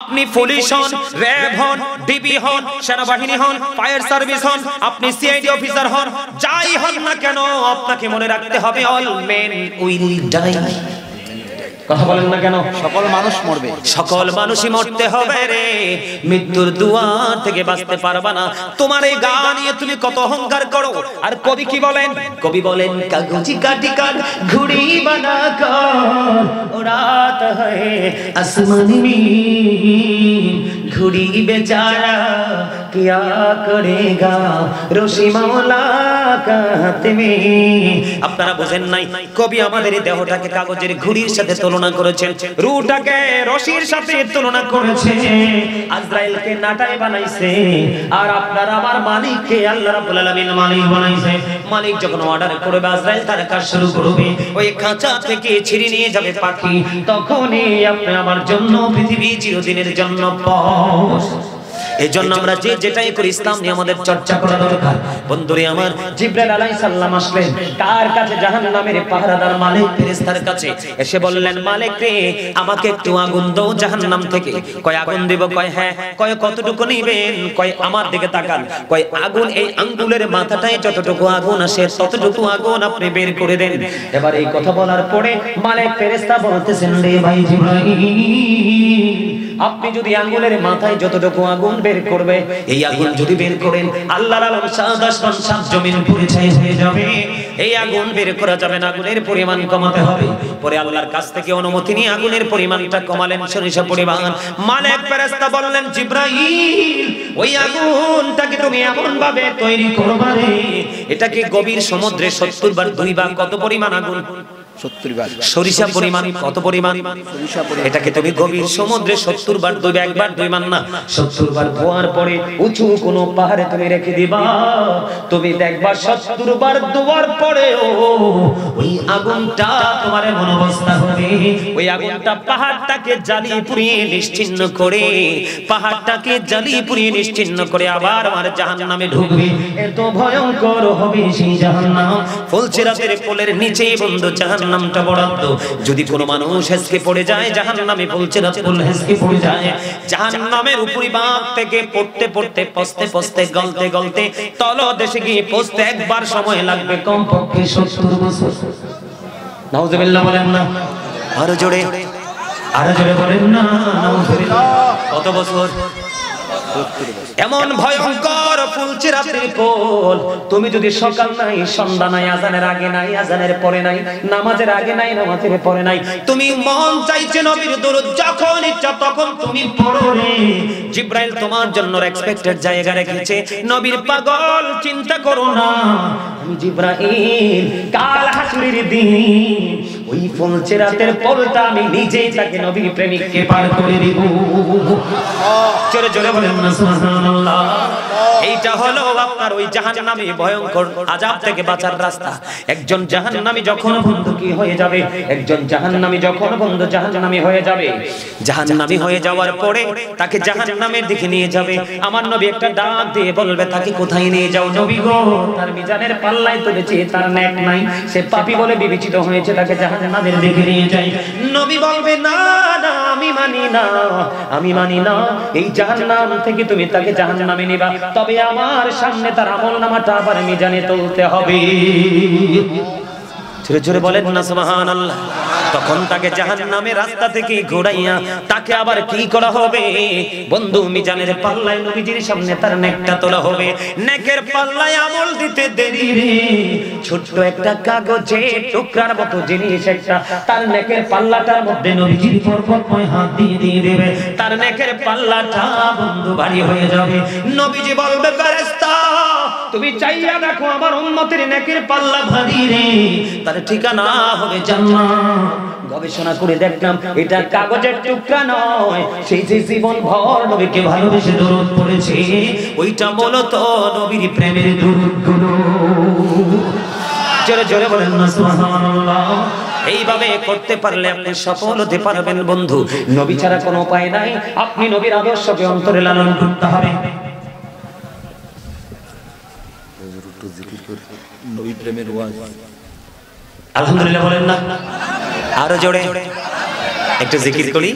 আপনি পুলিশ হন, র্যাব হন, ডিবি হন, সেনাবাহিনী হন, ফায়ার সার্ভিস হন, আপনি সিআইডি অফিসার হন, যাই হন না কেন আপনাকে মনে রাখতে হবে অল মেন উইল ডাই। কথা বলেন না কেন? সকল মানুষ মরবে, সকল মানুষই মরতে হবে রে। মৃত্যুর দুয়ার থেকে বাঁচতে পারবা না। তোমার এই গান নিয়ে তুমি কত অহংকার করো। আর কবি কি বলেন? কবি বলেন কাগজি কাটি কাট ঘুড়ি বানা কর উড়াত হয় আসমানি में ঘুড়ি বেচারা क्या करेगा রশি মাওলা কাতে মে। আপনারা বুঝেন নাই, কবি আমাদের এই দেহটাকে কাগজের ঘুড়ির সাথে তুলনা করেছেন, রূহটাকে রশির সাথে তুলনা করেছে, আজরাইলকে নাটাই বানাইছে, আর আপনার আমার মালিককে আল্লাহ রাব্বুল আলামিন মালিক বানাইছে। মালিক যখন অর্ডার করবে আজরাইল তার কাজ শুরু করবে। ওই খাঁচা থেকে ছিঁড়ে নিয়ে যাবে পাখি, তখনই আপনি আমার জন্য পৃথিবী চিরদিনের জন্য পথ। এই জন্য আমরা যে যেটাই করি ইসলাম নিয়ে আমাদের চর্চা করা দরকার। বন্ধুরে আমার, জিবরাইল আলাইহিস সালাম আসলেন কার কাছে? জাহান্নামের পাহারাদার মালিক ফেরেশতার কাছে। এসে বললেন, মালিক রে, আমাকে একটু আগুন দাও জাহান্নাম থেকে। কয় আগুন দেব? কয় হ্যাঁ। কয় কতটুকু নেবেন? কয় আমার দিকে তাকান। কয় আগুন এই আঙ্গুলের মাথাটায় যতটুকু আগুন আসে ততটুকু আগুন আপনি বের করে দেন। এবার এই কথা বলার পরে মালিক ফেরেশতা বলতেছেন, রে ভাই জিবরাইল, আপনি যদি আঙ্গুলের মাথায় যতটুকু আগুন বের করবে, এই আগুন যদি বের করেন আল্লাহর আলম সাত আসমান সাত জমিন পুড়ে ছাই হয়ে যাবে। এই আগুন বের করা যাবে না, আগুনের পরিমাণ কমাতে হবে। পরে আল্লাহর কাছ থেকে অনুমতি নিয়ে আগুনের পরিমাণটা কমালেন 600 পরিমাণ। মালিক ফেরেশতা বললেন, জিবরাইল, ওই আগুনটাকে তুমি এমন ভাবে তৈরি করবা রে, এটাকে গভীর সমুদ্রে 70 বার 2 বার কত পরিমাণ আগুন? 70 বার। সরিষা পরিমাণ কত পরিমাণ? এটাকে তুমি গভীর সমুদ্রে 70 বার 2 বার, একবার 2 বার না, 70 বার ধোয়ার পরে উঁচু কোনো পাহাড়ে তুমি রেখে দিবা। তুমি দেখবা 70 বার ধোয়ার পরে ওই আগুনটা তোমার এমন অবস্থা হবে, ওই আগুনটা পাহাড়টাকে জ্বালিয়ে পুড়িয়ে নিশ্চিহ্ন করে, পাহাড়টাকে জ্বালিয়ে পুড়িয়ে নিশ্চিহ্ন করে আবার আমার জাহান্নামে ঢুকবে। এত ভয়ঙ্কর হবে সেই জাহান্নাম। ফুলসিরাতের কোলের নিচে বন্ধু জাহান্নামটা বরাদ্দ। যদি কোনো মানুষ হেসকে পড়ে যায় জাহান্নামে, ফুলসিরাত কোল হেসকে পড়ে যায়, জাহান্নামের উপরি বাঁক থেকে পড়তে পড়তে পস্তে পস্তে গলতে গলতে তলদেশে গিয়ে পৌঁছতে একবার সময় লাগবে কমপক্ষে 70 বছর। নাউজুবিল্লাহ বলেন না? আরো জোরে, আরো জোরে বলেন না নাউজুবিল্লাহ। কত বছর? এমন ভয়ঙ্কর ফুলসিরাতের কোল। তুমি যদি সকাল নাই, সন্ধ্যা নাই, আজানের আগে নাই, আজানের পরে নাই, নামাজের আগে নাই, নামাজের পরে নাই, তুমি মন চাইছে নবীর দরুদ যখন ইচ্ছা তখন তুমি পড়ো রে। জিবরাইল তোমার জন্য এক্সপেক্টেড জায়গা রেখেছে। নবীর পাগল, চিন্তা করো না, আমি জিবরাইল কাল হাসরের দিন ওই ফুলসিরাতের পোলটা আমি নিজেই তাকে নবীর প্রেমিককে পার করে দিব। জোরে জোরে বলেন না সুবহানাল্লাহ। এইটা হলো আপনার ওই জাহান্নামী ভয়ঙ্কর আযাব থেকে বাঁচার রাস্তা। একজন জাহান্নামী যখন বন্ধু কি হয়ে যাবে, একজন জাহান্নামী যখন বন্ধু জাহান্নামী হয়ে যাবে, জাহান্নামী হয়ে যাওয়ার পরে তাকে জাহান্নামের দিকে নিয়ে যাবে। আমার নবী একটা ডাক দিয়ে বলবে, তাকে কোথায় নিয়ে যাও নবী গো? তার মিজানের পাল্লায় তুলেছে, তার নেক নাই, সে পাপী বলে বিবেচিত হয়েছে, তাকে জাহান্নামের দিকে নিয়ে যাই। নবী বলবে, না না, আমি মানি না, আমি মানি না, এই জাহান্নাম থেকে তুমি তাকে জাহান্নামে নিবা, তবে আমার সামনে তার আমলনামাটা আবার মিজানে তুলতে হবে। জোরে জোরে বলেন না সুবহানাল্লাহ। তখন তাকে জাহান্নামের রাস্তা থেকে ঘোরাইয়া তাকে আবার কি করা হবে বন্ধু? মিজানের পাল্লায় নবীজির সামনে তার নেকটা তোলা হবে। নেকের পাল্লায় আমল দিতে দেরি রে, ছোট্ট একটা কাগজের টুকরার মতো জিনিস একটা তার নেকের পাল্লাটার মধ্যে নবীজির পরপরময় হাত দিয়ে দিয়ে দেবে, তার নেকের পাল্লাটা বন্ধু ভারী হয়ে যাবে। নবীজি বলবে, ফেরেশতা তুমি চাইয়া দেখো আমার উম্মতের নেকের পাল্লা ভারী রে, তার ঠিকানা হবে জান্নাত। গবেষণা করে দেখলাম এটা কাগজের টুকরা নয়, সেই যে জীবন ভর নবীকে ভালোবেসে দরুদ পড়েছে ওইটা মূলত নবীর প্রেমের দরুদগুলো। জোরে জোরে বলেন না সুবহানাল্লাহ। এইভাবে করতে পারলে আপনি সফল হতে পারবেন বন্ধু। নবী ছাড়া কোনো উপায় নাই, আপনি নবীর আদর্শকে অন্তরে লালন করতে হবে। নবী প্রেমের ওয়াজ আলহামদুলিল্লাহ বলেন না? আরো জোরে একটু জিকির করি।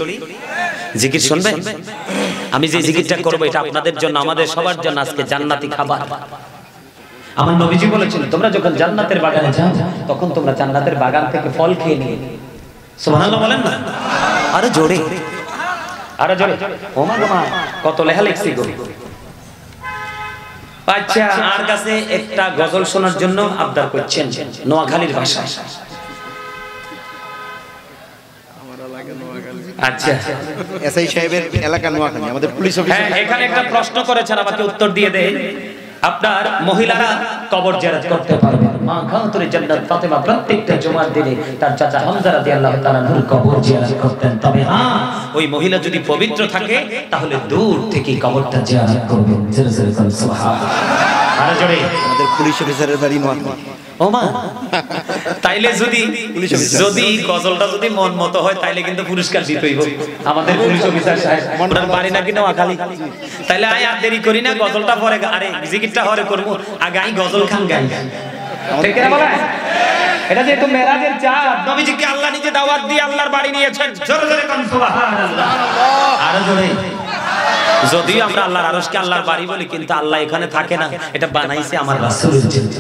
জিকির শুনবেন? আমি যে জিকিরটা করব এটা আপনাদের জন্য, আমাদের সবার জন্য আজকে জান্নাতি খাবার। আমার নবীজি বলেছেন তোমরা যখন জান্নাতের বাগানে যাও তখন তোমরা জান্নাতের বাগান থেকে ফল খেয়ে নিয়ে। সুবহানাল্লাহ বলেন না? আরে জোরে, আরে জোরে। ওমা গোমা কত লেখা লিখছি গো। আচ্ছা, আর কাছে একটা গজল শোনার জন্য আবদার করছেন নোয়াখালীর ভাষায়। আচ্ছা, এসআই সাহেবের এলাকা নোয়াখালী, আমাদের পুলিশ অফিস। হ্যাঁ, এখানে একটা প্রশ্ন করেছেন, আমাকে উত্তর দিয়ে দেন। আপনার মহিলারা কবর জিয়ারত করতে পারবে? মা খাতুনে জান্নাত ফাতেমা প্রত্যেকটা জুমার দিনে তার চাচা হামজা রাদিয়াল্লাহু তাআলা নূর কবর জিয়ারত করতেন। তবে হ্যাঁ, ওই মহিলা যদি পবিত্র থাকে তাহলে দূর থেকে কবরটা জিয়ারত করবে। জোরে জোরে বলুন সুবহানাল্লাহ। আরে জোরে। আমাদের পুলিশ অফিসারের বাড়ি নোয়াখালী। ওমা, তাইলে যদি গজলটা যদি মন মতো হয় তাইলে কিন্তু পুরস্কার দিতেই হবে আমাদের পুলিশ অফিসার সাহেব। ওনার বাড়ি নাকি নোয়াখালী। তাইলে আই আর দেরি করি না, গজলটা পরে, আরে জিকিরটা হরে করব, আগে আই গজল খান গাই। ঠিক না বলা? এটা যেহেতু মেরাজের চাঁদ, নবীজিকে আল্লাহ নিজে দাওয়াত দিয়ে আল্লাহর বাড়ি নিয়েছেন। জোরে জোরে কোন সুবহানাল্লাহ। আরো জোরে। যদিও আমরা আল্লাহর আরশকে আল্লাহর বাড়ি বলি, কিন্তু আল্লাহ এখানে থাকে না, এটা বানাইছে আমার রাসূলের জন্য।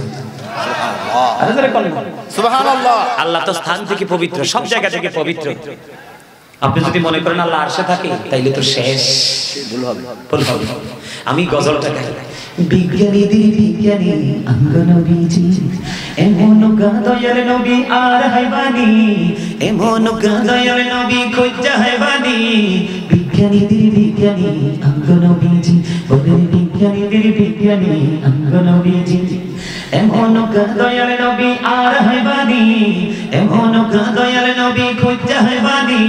আল্লাহ তো স্থান থেকে পবিত্র, সব জায়গা থেকে পবিত্র। আপনি যদি মনে করেন আল্লাহ আরশে থাকে তাইলে তো শেষ, ভুল হবে। আমি গজলটা গাই। বিজ্ঞানীদের বিজ্ঞানী অঙ্গ নবীজি, এমন দয়াল নবী আর হাইবানি, এমন দয়াল নবী খোঁজা হাইবানি। বিজ্ঞানীদের বিজ্ঞানী অঙ্গ নবীজি, বলেন বিজ্ঞানীদের বিজ্ঞানী অঙ্গ নবীজি, এমন দয়াল নবী আর হাইবানি, এমন দয়াল নবী খোঁজা হাইবানি।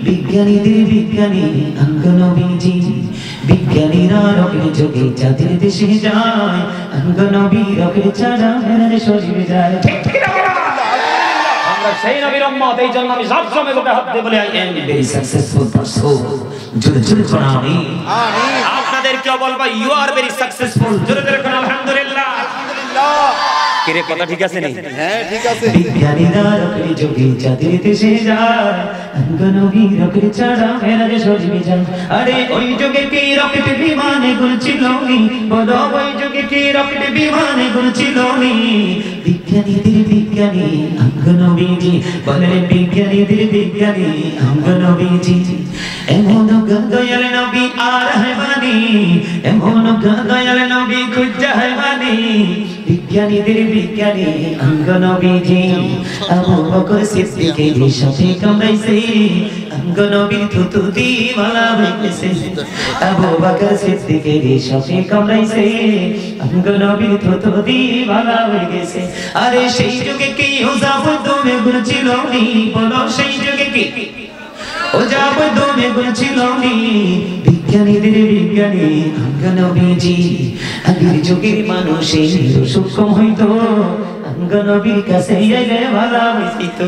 বিজ্ঞানীদের বিজ্ঞানী অঙ্গ নবীজি, বিজ্ঞানীরা রকেট যোগে চাঁদের দেশে যায়, অঙ্গ নবী রকেট ছাড়া মেরাজে শরীরে যায়। আমরা সেই নবীর উম্মত, এই জন্য আমি সব সময় গোটা হাত দিয়ে বলি I am very successful person. জোরে জোরে কোন আমিন। আপনাদের কি বলবো? You are very successful. জোরে জোরে কোন আলহামদুলিল্লাহ। কিরে কথা ঠিক আছে নাকি? হ্যাঁ ঠিক আছে। বিজ্ঞানীরা রকেট যোগে চাঁদের দেশে যায়, অঙ্গ নবী রকেট ছাড়া মেরাজে শরীরে যায়। আরে ওই যুগে কি রকেট বিমানে ঘুরছিল নি? বলো ওই যুগে কি রকেট বিমানে ঘুরছিল নি? বিজ্ঞানীদের বিজ্ঞানী অঙ্গ নবীজি, বলেন বিজ্ঞানীদের বিজ্ঞানী অঙ্গ নবীজি, এমন দয়াল নবী আর হাইবানি, এমন দয়াল নবী খুঁজা হাইবানি। বিজ্ঞানীদের বিজ্ঞানী অঙ্গ নবীজি, আবু বকর সিদ্দিকের সাথে কামড়াইছে, অঙ্গ নবীর থুতু দিওয়ালা হয়ে গেছে। আবু বকর সিদ্দিকের সাথে কামড়াইছে, অঙ্গ নবীর থুতু দিওয়ালা হয়ে গেছে। আরে সেই যুগে কি ওজাব দমে ঘুরছিল নি? বলো সেই যুগে কি ওজাব দমে ঘুরছিল নি? বিজ্ঞানীদের বিজ্ঞানী অঙ্গ নবীজি, আগের যুগের মানুষের সূক্ষ্ম হইতো, অঙ্গ নবীর কাছে এলে ভালো হইতো।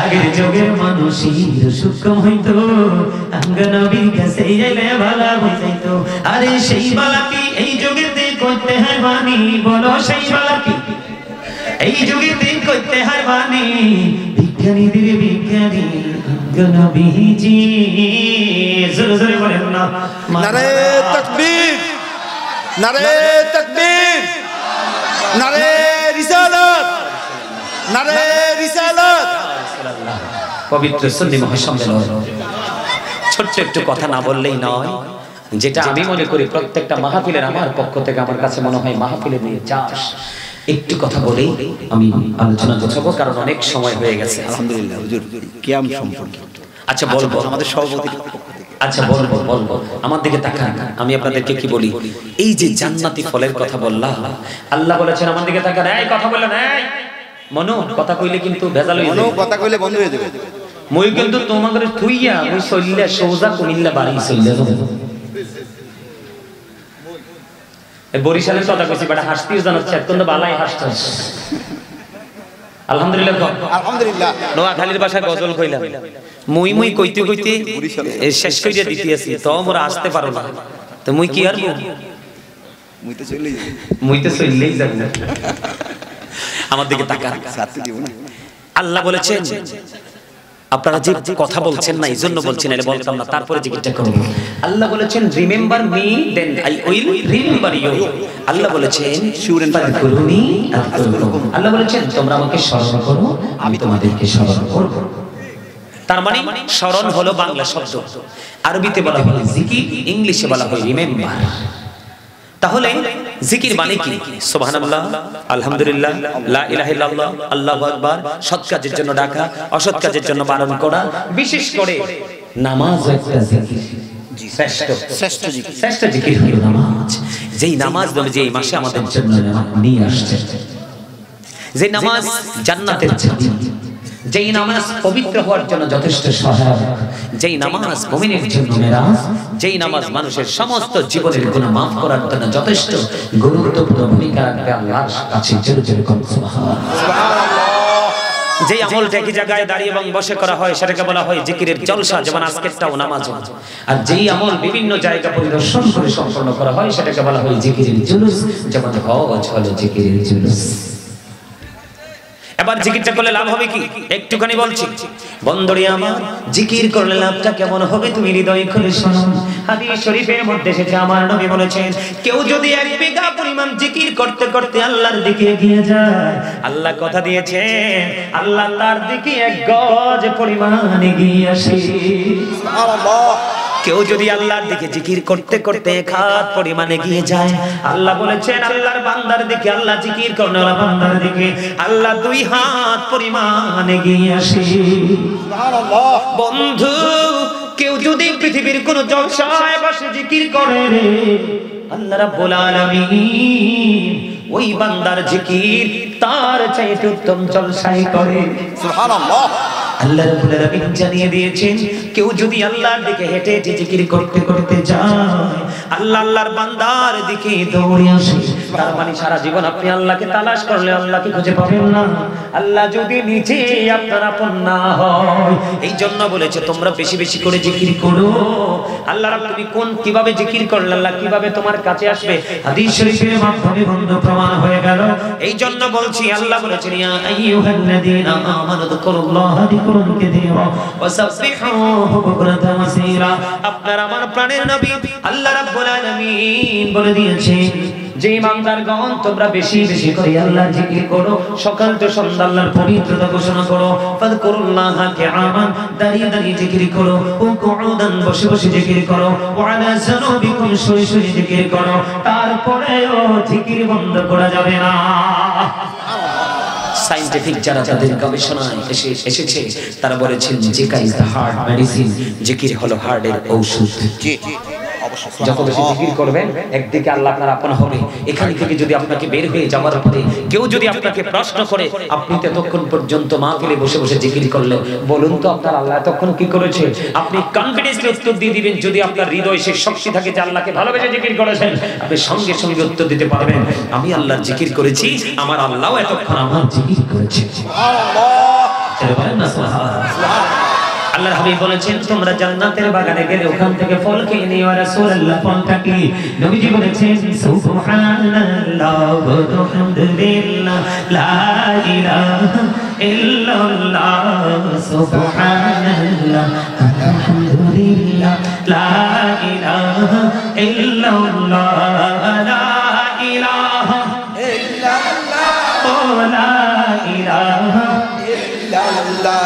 আগের যুগের মানুষের সূক্ষ্ম হইতো, অঙ্গ নবীর কাছে এলে ভালো হইতো। আরে সেই বালা কি এই যুগেতে করতে হয় বানি? বলো সেই বালা কি এই যুগেতে করতে হয় বানি? বিজ্ঞানীদের বিজ্ঞানী অঙ্গ নবীজি, জোরে জোরে বলেন না। নারে তাকবীর, নারে তাকবীর, নারে রিসালাত, নারে রিসালাত। পবিত্র সুন্নি মহাসম্মেলন। ছোট্ট একটু কথা না বললেই নয়, যেটা আমি মনে করি প্রত্যেকটা মাহফিলের, আমার পক্ষ থেকে আমার কাছে মনে হয় মাহফিলের নিয়ে চাষ একটু কথা বলেই আমি আলোচনা গোছাবো, কারণ অনেক সময় হয়ে গেছে। আলহামদুলিল্লাহ হুজুর, কিয়াম সম্পর্কে আচ্ছা বলবো আমাদের সভাপতি। আচ্ছা বলবো আমার দিকে তাকান। আমি আপনাদেরকে কি বলি, এই যে জান্নাতি ফলের কথা বললাম, আল্লাহ বলেছেন আমার দিকে তাকান, এই কথা বললেন, এই মনো কথা কইলে কিন্তু ভেজাল হয়ে যাবে, কথা কইলে বন্ধ হয়ে যাবে। মই কিন্তু তোমাদের থুইয়া ওই সল্লা সোজা কুমিল্লা বাড়ি চলে যাব। এই বরিশালের কথা কইছি, বাট হাসতিও জানাচ্ছে এতক্ষণ বালাই হাসতাস। আলহামদুলিল্লাহ, আলহামদুলিল্লাহ। নোয়াখালীর ভাষায় গজল কইলাম, মুই মুই কইতে কইতে শেষ কইরা দিতেছি, তো মোরা আসতে পারো না, তো মুই কি আর মুই তো চলেই যাব, মুই তো চলেই যাব। আমার দিকে তাকান। সাথে দিব না। আল্লাহ বলেছেন আপনারা যে কথা বলছেন না এইজন্য বলছেন, এটা বলতাম না, তারপরে জিকিরটা করব। আল্লাহ বলেছেন remember me then I will remember you. Allah বলেছেন ফাযকুরুনি আযকুরকুম। আল্লাহ বলেছেন তোমরা আমাকে স্মরণ করো, আমি তোমাদেরকে স্মরণ করব। তার মানে স্মরণ হলো বাংলা শব্দ, আরবিতে বলা হয় জিকির, ইংলিশে বলা হয় রিমেম্বার। তাহলে জিকির মানে কি? সুবহানাল্লাহ, আলহামদুলিল্লাহ, লা ইলাহা ইল্লাল্লাহ, আল্লাহু আকবার। সৎ কাজের জন্য ডাকা, অসৎ কাজের জন্য বারণ করা। বিশেষ করে নামাজ একটা জিকির, শ্রেষ্ঠ জিকির হলো নামাজ। যেই নামাজ নবী যে মাসে আমাদের জন্য নিয়ে আসছেন, যে নামাজ জান্নাতের চাবি, যেই নামাজ পবিত্র হওয়ার জন্য যথেষ্ট সহায়ক, যেই নামাজ মুমিনের জন্য মেরাজ, যেই নামাজ মানুষের সমস্ত জীবনের গুনাহ মাফ করার জন্য যথেষ্ট গুরুত্বপূর্ণ ভূমিকা রাখবে আল্লাহর কাছে। জোরে জোরে কোন সুবহানাল্লাহ। যেই আমলটা একই জায়গায় দাঁড়িয়ে এবং বসে করা হয় সেটাকে বলা হয় জিকিরের জলসা, যেমন আজকেরটাও নামাজ। আর যেই আমল বিভিন্ন জায়গা পরিদর্শন করে সম্পন্ন করা হয় সেটাকে বলা হয় জিকিরের জুলুস, যেমন হজ হলো জিকিরের জুলুস। এবার জিকিরটা করলে লাভ হবে কি একটুখানি বলছি। বন্ধুরে আমার, জিকির করলে লাভটা কেমন হবে তুমি হৃদয় খুলে শোনো। হাদিস শরীফের মধ্যে এসেছে, আমার নবী বলেছেন কেউ যদি এক বিঘা পরিমাণ জিকির করতে করতে আল্লাহর দিকে এগিয়ে যায়, আল্লাহ কথা দিয়েছেন আল্লাহ তার দিকে এক গজ পরিমাণ এগিয়ে আসে। সুবহানাল্লাহ। কেউ যদি আল্লাহর দিকে জিকির করতে করতে এক হাত পরিমাণ এগিয়ে যায়, আল্লাহ বলেছেন আল্লাহর বান্দার দিকে, আল্লাহ জিকির করনেওয়ালা বান্দার দিকে আল্লাহ 2 হাত পরিমাণ এগিয়ে আসে। সুবহানাল্লাহ। বন্ধু, কেউ যদি পৃথিবীর কোন জলসায় বসে জিকির করে রে, আল্লাহ রাব্বুল আলামিন ওই বান্দার জিকির তার চাইতে উত্তম জলসায় করে। সুবহানাল্লাহ। আল্লাহ রাব্বুল আলামিন জানিয়ে দিয়েছেন কেউ যদি আল্লাহর দিকে হেঁটে হেঁটে জিকির করতে করতে যায়, আল্লাহ আল্লাহর বান্দার দিকে দৌড়ে আসে। তার মানে সারা জীবন আপনি আল্লাহকে তালাশ করলে আল্লাহকে খুঁজে পাবেন না, আল্লাহ যদি নিজে আপনার আপন না হয়। এই জন্য বলেছে তোমরা বেশি বেশি করে জিকির করো। আল্লাহ তুমি কিভাবে জিকির করলে আল্লাহ কিভাবে তোমার কাছে আসবে, হাদিস শরীফের মাধ্যমে বন্ধ প্রমাণ হয়ে গেল। এই জন্য বলছি, আল্লাহ বলেছেন ইয়া আইয়ুহাল্লাযীনা আমানু যিকুরুল্লাহা যিকরান কাসীরা ওয়া সাব্বিহুহু বুকরাতান ওয়া আসীরা। আপনার আমার প্রাণের নবী আল্লাহ রাব্বুল আলামিন বলে দিয়েছেন যে ইমানদারগণ তোমরা বেশি বেশি করে আল্লাহর জিকির করো, সকাল তো সন্ধ্যা আল্লাহর পবিত্রতা ঘোষণা করো। ফাযকুরুল্লাহা কিয়ামান, দাঁড়িয়ে দাঁড়িয়ে জিকির করো, ও কুউদান, বসে বসে জিকির করো, ওয়া আলা যুনুবিকুম, শুয়ে শুয়ে জিকির করো। তারপরেও জিকির বন্ধ করা যাবে না। সায়েন্টিফিক যারা তাদের গবেষণায় এসেছে তারা বলেছেন জিকির ইজ দ্য হার্ট মেডিসিন, জিকির হলো হার্টের ঔষধ। যত বেশি জিকির করবেন একদিকে আল্লাহ আপনার আপন হবে। এখান থেকে যদি আপনাকে বের হয়ে যাওয়ার পরে কেউ যদি আপনাকে প্রশ্ন করে আপনি তো এতক্ষণ পর্যন্ত মাহফিলে বসে বসে জিকির করলেন, বলুন তো আপনার আল্লাহ এতক্ষণ কি করেছে? আপনি কনফিডেন্সলি উত্তর দিয়ে দিবেন। যদি আপনার হৃদয়ে সেই শক্তি থাকে যে আল্লাহকে ভালোবেসে জিকির করেছেন, আপনি সঙ্গে সঙ্গে উত্তর দিতে পারবেন আমি আল্লাহর জিকির করেছি, আমার আল্লাহও এতক্ষণ আমার জিকির করেছে। সুবহানাল্লাহ। আল্লাহর হাবিব বলেছেন তোমরা জান্নাতের বাগানে গেলে ওখান থেকে ফল খেয়ে নিও। রাসূলুল্লাহ ফলটা কি? নবীজি বলেছেন সুবহানাল্লাহ ওয়া আলহামদুলিল্লাহ লা ইলাহা ইল্লাল্লাহ, সুবহানাল্লাহ আলহামদুলিল্লাহ লা ইলাহা ইল্লাল্লাহ, লা ইলাহা ইল্লাল্লাহ, ও লা ইলাহা ইল্লাল্লাহ।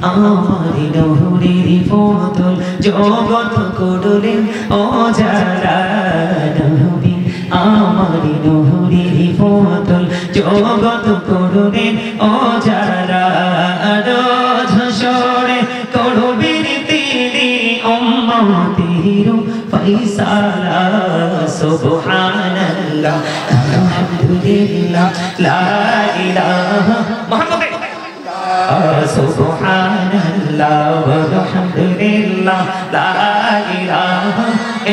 আমার নহরের ফতল জগৎ করলেন অজারা নবী, আমার নহরের ফতল জগৎ করলেন অজারা। রোজ হাসরে করবেন তিনি উম্মতের ফয়সালা। সুবহানাল্লাহ আলহামদুলিল্লাহ লা ইলাহা মুহাম্মাদ। সুবহানাল্লাহ ওয়া আলহামদুলিল্লাহ লা ইলাহা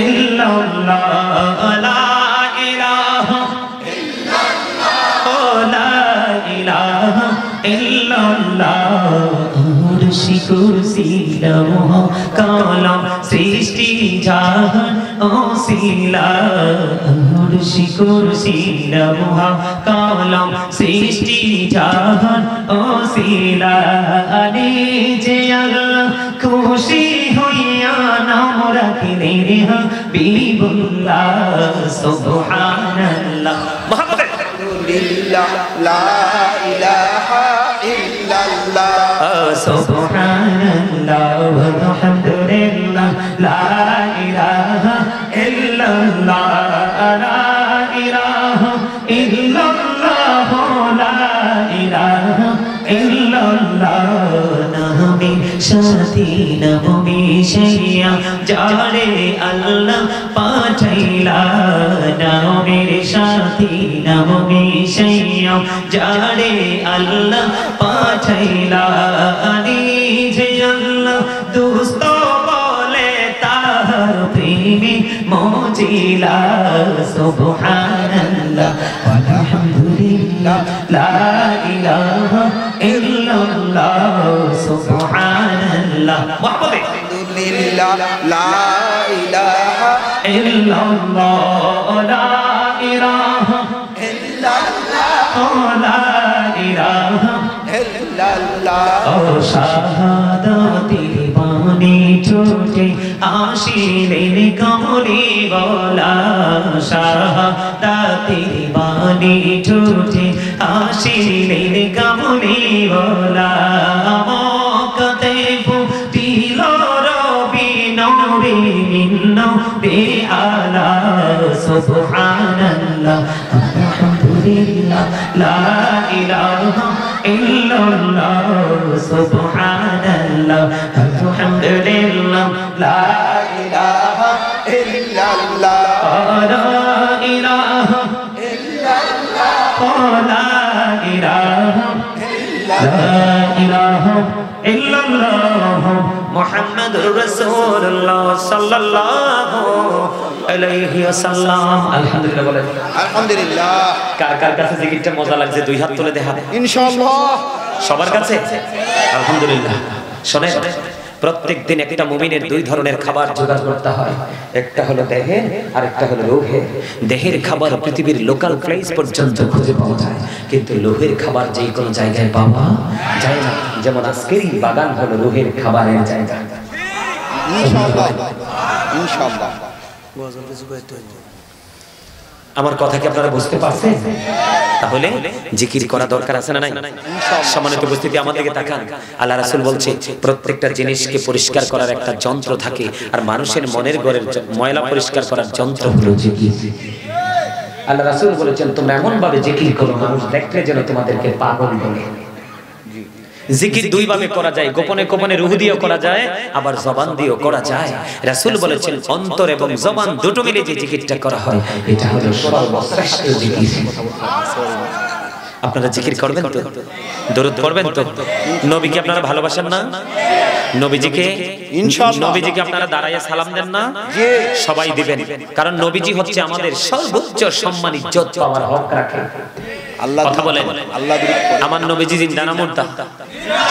ইল্লাল্লাহ, লা ইলাহা ইল্লাল্লাহ, লা ইলাহা ইল্লাল্লাহ। কুরসি কুরসি লৌহ কলম সৃষ্টি জাহান ওসিলা আরশি কুরসি লৌহ কলম সৃষ্টি জাহান ওসিলা আলী যে আল্লাহ খুশি হইয়া নাম রাখিলে হাবিবুল্লাহ সুবহানাল্লাহ মুহাম্মদ লিল্লাহ লা ইলাহা ইল্লাল্লাহ সুবহানাল্লাহ ওয়ালহামদুলিল্লাহ লা ইলাহা ইল্লাল্লাহ লা ইলাহা ইল্লাল্লাহ লা ইলাহা ইল্লাল্লাহ নামে সাথী নামে শাইয়া যারে আল্লাহ পাঠাইলা নামের সাথী নামে শাইয়া যারে আল্লাহ পাঠাইলা নিজে আল্লাহ দুস্ত বলে তাহার প্রেমে মজিলা সুবহানাল্লাহ ওয়ালহামদুলিল্লাহ লা ইলাহা ইল্লাল্লাহ সুবহানাল্লাহ মুহাম্মদ লিল্লাহ লা ইলাহা ইল্লাল্লাহ লা ইলাহা ইল্লাল্লাহ লা ইলাহা ইল্লাল্লাহ ও শাহাদাতের বাণী ছোটে আসিলেন কমলি বলা শাহাদাতের বাণী ছোটে আসিলেন কমলি বলা মক্কাতে ফুটিল রবি নূরে মিন নূরে আলা সুবহানাল্লাহ আলহামদুলিল্লাহ লা ইলাহা ইল্লাল্লাহ সুবহানাল্লাহ আলহামদুলিল্লাহ লা ইলাহা ইল্লাল্লাহ লা ইলাহা ইল্লাল্লাহ লা ইলাহা লা ইলাহা ইল্লাল্লাহ মুহাম্মাদুর রাসূলুল্লাহ সাল্লাল্লাহু আলাইহি ওয়াসাল্লাম আলহামদুলিল্লাহ বলেন আলহামদুলিল্লাহ কার কার কাছে জিকিরটা মজা লাগছে দুই হাত তুলে দেখা ইনশাআল্লাহ সবার কাছে আলহামদুলিল্লাহ শুনেন প্রত্যেক দিন একটা মুমিনের দুই ধরনের খাবার জোগাড় করতে হয় একটা হলো দেহের আর একটা হলো লোহের দেহের খাবার পৃথিবীর লোকাল প্লেস পর্যন্ত খুঁজে পাওয়া যায় কিন্তু লোহের খাবার যে কোনো জায়গায় পাওয়া যায় না যেমন আজকেরই বাগান হলো লোহের খাবারের জায়গা ইনশাআল্লাহ ইনশাআল্লাহ আমার কথা কি আপনারা বুঝতে পারছেন তাহলে জিকির করা দরকার আছে না নাই সম্মানিত উপস্থিতি আমাদেরকে তাকান আল্লাহ রাসূল বলছে প্রত্যেকটা জিনিসকে পরিষ্কার করার একটা যন্ত্র থাকে আর মানুষের মনের ঘরের ময়লা পরিষ্কার করার যন্ত্র হলো জিকির আল্লাহ রাসূল বলেছেন তোমরা এমন ভাবে জিকির করো মানুষ দেখলে যেন তোমাদেরকে পাগল বলে জিকির দুই ভাবে করা যায় গোপনে গোপনে রূহ দিয়েও করা যায় আবার জবান দিয়েও করা যায় রাসূল বলেছেন অন্তর এবং জবান দুটো মিলে যে জিকিরটা করা হয় এটা হলো সর্বশ্রেষ্ঠ জিকির আপনারা জিকির করবেন তো দরুদ পড়বেন তো নবীকে আপনারা ভালোবাসেন না নবীজিকে ইনশাআল্লাহ নবীজিকে আপনারা দাঁড়ায় সালাম দেন না জি সবাই দিবেন কারণ নবীজি হচ্ছে আমাদের সর্বোচ্চ সম্মান ইজ্জত পাওয়ার হক রাখে আল্লাহ কথা বলেন আল্লাহ আমার নবীজি জিন্দা না মুর্দা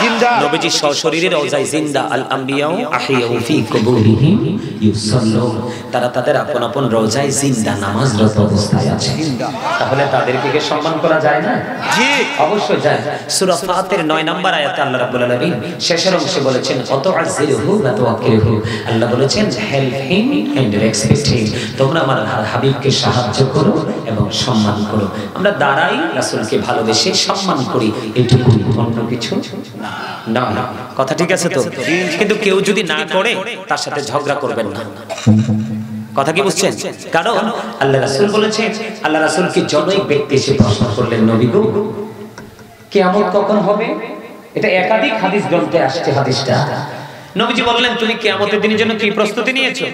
জিন্দা নবীজি সশরীরে রওজায় জিন্দা আল আম্বিয়াউ আহিয়াউ ফি কুবুরিহিম ইউসাল্লুন তারা তাদের আপন আপন রওজায় জিন্দা নামাজরত অবস্থায় আছে তাহলে তাদেরকে কি সম্মান করা যায় না জি অবশ্যই যায় সূরা ফাতির 9 নম্বর আয়াতে আল্লাহ রাব্বুল আলামিন শেষের অংশে বলেছেন অতআযিরহু ওয়া তাওয়াক্কিলহু আল্লাহ বলেছেন help him and respect him তোমরা আমার হাবিবকে সাহায্য করো এবং সম্মান করো আমরা দাঁড়াই রাসূলকে ভালোবেসে সম্মান করি এটুকুই অন্য কিছু না না কথা ঠিক আছে তো কিন্তু কেউ যদি না করে তার সাথে ঝগড়া করবেন না কথা কি বুঝছেন কারণ আল্লাহ রাসূল বলেছেন আল্লাহ রাসূলকে জনৈক ব্যক্তি এসে প্রশ্ন করলেন নবী গো কিয়ামত কখন হবে এটা একাধিক হাদিস গ্রন্থে আসছে হাদিসটা নবীজি বললেন তুমি কিয়ামতের দিনের জন্য কি প্রস্তুতি নিয়েছো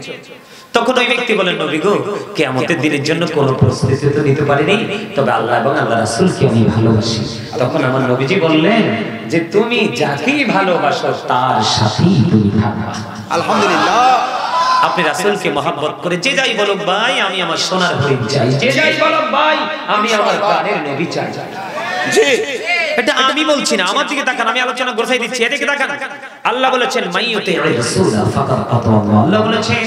তখন ওই ব্যক্তি বলেন নবী গো কিয়ামতের দিনের জন্য কোনো প্রস্তুতি তো নিতে পারিনি তবে আল্লাহ এবং আল্লাহ রাসূলকে আমি ভালোবাসি তখন আমার নবীজি বললেন যে তুমি যাকে ভালোবাসো তার সাথেই তুমি থাকবা আলহামদুলিল্লাহ আপনি রাসূলকে মহব্বত করে যে যাই বলুক ভাই আমি আমার সোনার হরিণ চাই যে যাই বলুক ভাই আমি আমার প্রাণের নবী চাই জি এটা আমি বলছি না আমার দিকে তাকান আমি আলোচনা গোছাই দিচ্ছি এদিকে তাকান আল্লাহ বলেছেন মাইয়ুতি রাসূলা ফাকাত আতা আল্লাহ বলেছেন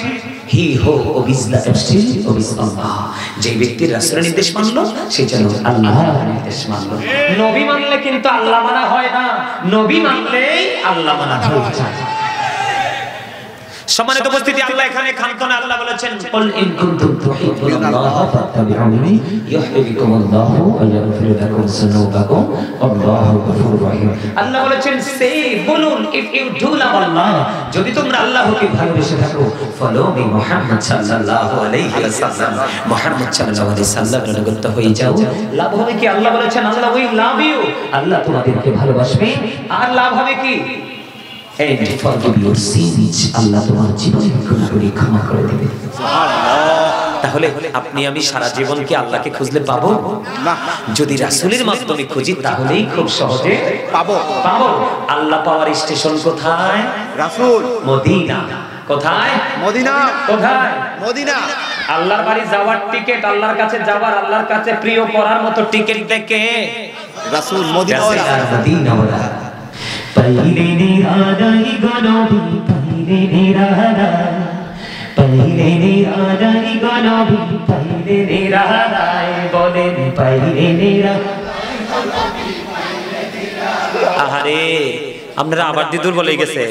হি হো ওবিস দ্য এফসিল ওবিস আল্লাহ। যে ব্যক্তি রাসূলের নির্দেশ মানলো সে যেন আল্লাহর নির্দেশ মানলো। নবী মানলে কিন্তু আল্লাহ মানা হয় না, নবী মানলেই আল্লাহ মানা হয়ে যায়। সম্মানিত উপস্থিতি, আল্লাহ এখানে খানখানে আল্লাহ বলেছেন কুল ইন কুনতুম তুহিব্বুনাল্লাহ ফাত্তাবিউনি ইউহিব্বুকুমুল্লাহু ওয়া ইয়াগফির লাকুম যুনুবাকুম আল্লাহু গফুরুর রহিম। আল্লাহ বলেছেন সে বলুন, ইফ ইউ ডু লাভ আল্লাহ, যদি তোমরা আল্লাহকে ভালোবেসে থাকো, ফলো মি মুহাম্মদ সাল্লাল্লাহু আলাইহি ওয়াসাল্লাম, মুহাম্মদ সাল্লাল্লাহু আলাইহি ওয়াসাল্লামের অনুগত হয়ে যাও। লাভ হবে কি? আল্লাহ বলেছেন আল্লাহ উই লাভ ইউ, আল্লাহ তোমাদেরকে ভালোবাসবে। আর লাভ হবে কি? And forgive your sins, আল্লাহ তোমার জীবনের গুনাহগুলি ক্ষমা করে দেবে। সুবহানাল্লাহ। তাহলে আপনি আমি সারা জীবন কি আল্লাহকে খুঁজলে পাবো না? যদি রাসূলের মাধ্যমে খুঁজি তাহলেই খুব সহজে পাবো। আল্লাহ পাওয়ার স্টেশন কোথায়? রাসূল। মদিনা। কোথায়? মদিনা। কোথায়? মদিনা। আল্লাহর বাড়ি যাওয়ার টিকেট, আল্লাহর কাছে যাওয়ার, আল্লাহর কাছে প্রিয় করার মতো টিকেট দেখে রাসূল মদিনাওয়ালা। पहले निरादाई गनबी, पहले निरादाई, पहले निरादाई गनबी, पहले निरादाई बोले पहले निरादाई। আহারে আপনারা আবার দিদুর বলে গেছে।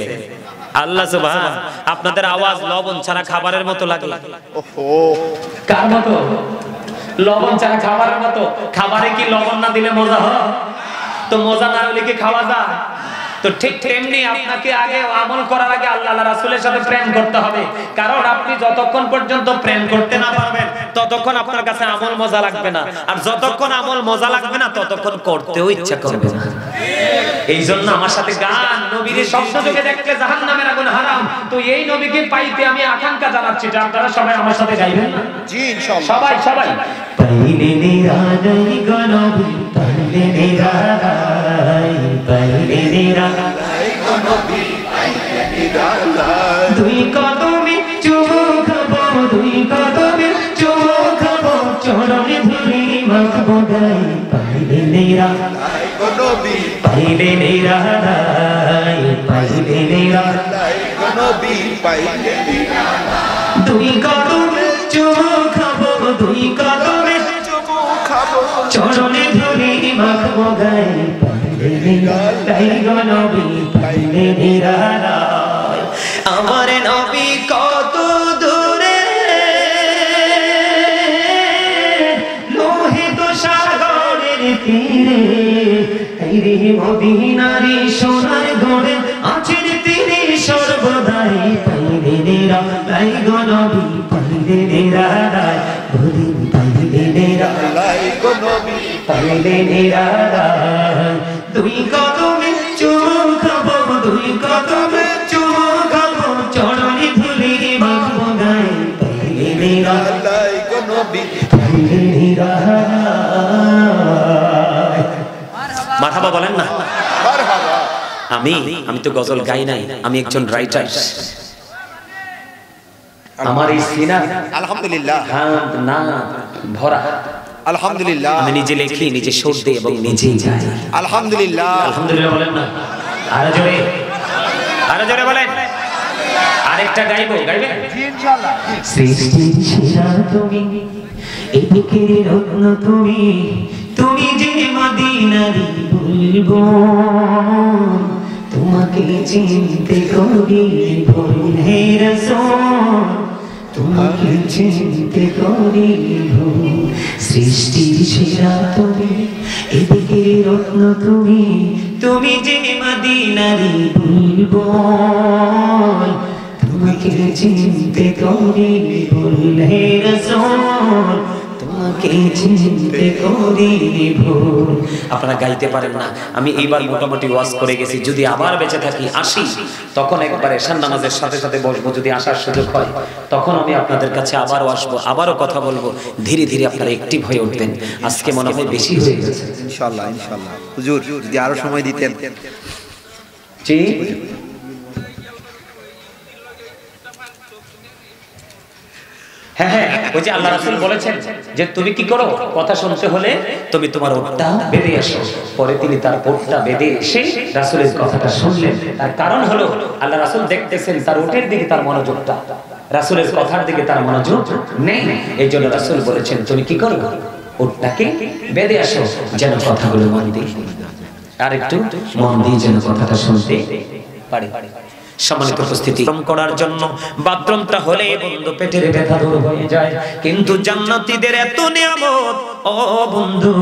আল্লাহ সুবহান, আপনাদের আওয়াজ লবণ ছাড়া খাবারের মতো লাগে। ওহো, কার মতো? লবণ ছাড়া খাবারের মতো। খাবারে কি লবণ না দিলে মজা হয়? তো মজা না হলে কি খাওয়া যায়? তো ঠিক তেমনি আপনাকে আগে আমল করার আগে আল্লাহ রাসূলের সাথে প্রেম করতে হবে। কারণ আপনি যতক্ষণ পর্যন্ত প্রেম করতে না পারবেন ততক্ষণ আপনার কাছে আমল মজা লাগবে না, আর যতক্ষণ আমল মজা লাগবে না ততক্ষণ করতেও ইচ্ছা করবে না। এই জন্য আমার সাথে গান, নবীর শব্দ যোগে দেখলে জাহান্নামের আগুন হারাম। তো এই নবীকে পাইতে আমি আকাঙ্ক্ষা জানাচ্ছি যে আপনারা সবাই আমার সাথে গাইবেন না? জি ইনশাআল্লাহ। সবাই সবাই पहले निरादाई गनबी, पहले निरादाई, पहले निरादाई गनबी, पहले निरादाई। দুই কদমে চুমু খাবো, দুই কদমে চুমু খাবো, চরণে ধুলি মাখবো গায়ে। पहले निरादाई गनবী, पहले निराদাই, पहले निराদাই गनবী, पहले निरादाई। দুই কদমে চুমু খাবো, দুই কদমে চরণে ধুলি মাখবো গায়ে। পহলে নিরাদাই গনবী, পহলে নিরাদাই। আমার নবী কত দূরে, লোহিত সাগরের তীরে, এই রে মদিনারি সোনার গড়ে আছেন তিনি সর্বদাই। পহলে নিরাদাই গনবী, পহলে নিরাদাই বলি, পহলে নিরাদাই গনবী, পহলে নিরাদাই। দুই কদমে চুমু খাবো, দুই কদমে চুমু খাবো, চরণে ধুলি মাখবো গায়ে। পহলে নিরাদাই গনবী, পহলে নিরাদাই। মারহাবা বলেন না? মারহাবা। আমি তো গজল গাই নাই, আমি একজন রাইটার। আমার এই সিনা আলহামদুলিল্লাহ না ভরা, আলহামদুলিল্লাহ। আমি নিজে লিখি, নিজে সুর দেই এবং নিজেই গাই, আলহামদুলিল্লাহ। আলহামদুলিল্লাহ বলেন না? আরো জোরে, আরো জোরে বলেন। আরেকটা গাইবো, গাইবেন? জি ইনশাআল্লাহ। সৃষ্টির সেরা তুমি, এই বুকের রত্ন তুমি, তুমি যে মদিনারি বুলবুল, তোমাকে চিনতে করি ভুল হে রাসূল, তোমাকে চিনতে করি ভুল। সৃষ্টির সেরা তুমি, এদিকে রত্ন তুমি, তুমি যে মদিনারি বুলবুল, তোমাকে চিনতে করি ভুল হে রাসূল, তোমাকে চিনতে করি ভুল। আপনারা গাইতে পারেন না, আমি এইবার মোটামুটি ওয়াজ করে গেছি। যদি আবার বেঁচে থাকি, আসি, তখন একবার এশার নামাজের সাথে সাথে বসবো। যদি আসার সুযোগ হয় তখন আমি আপনাদের কাছে আবারও আসবো, আবারও কথা বলবো। ধীরে ধীরে আপনারা অ্যাক্টিভ হয়ে উঠবেন। আজকে মনে হয় বেশি হয়ে গেছে। ইনশাআল্লাহ ইনশাআল্লাহ। হুজুর যদি আরো সময় দিতেন। জি হ্যাঁ হ্যাঁ, ওই যে আল্লাহ রাসূল বলেছেন যে তুমি কি করো, কথা শুনতে হলে তুমি তোমার ওটটা বেঁধে আসো। পরে তিনি তার ওটটা বেঁধে এসে রাসূলের কথাটা শুনলেন। তার কারণ হলো আল্লাহ রাসূল দেখতেছেন তার ওটের দিকে তার মনোযোগটা। রাসূলের কথার দিকে তার মনোযোগ নেই। এই জন্য রাসূল বলেছেন তুমি কি করো, উটটাকে বেঁধে আসো যেন কথাগুলো মন দিয়ে আর একটু মন দিয়ে যেন কথাটা শুনতে পারে। সম্মানিত উপস্থিতি, করার জন্য বাথরুমটা হলে বন্ধু পেটের ব্যথা দূর হয়ে যায়। কিন্তু জান্নাতীদের এত নিয়ামত, ও বন্ধু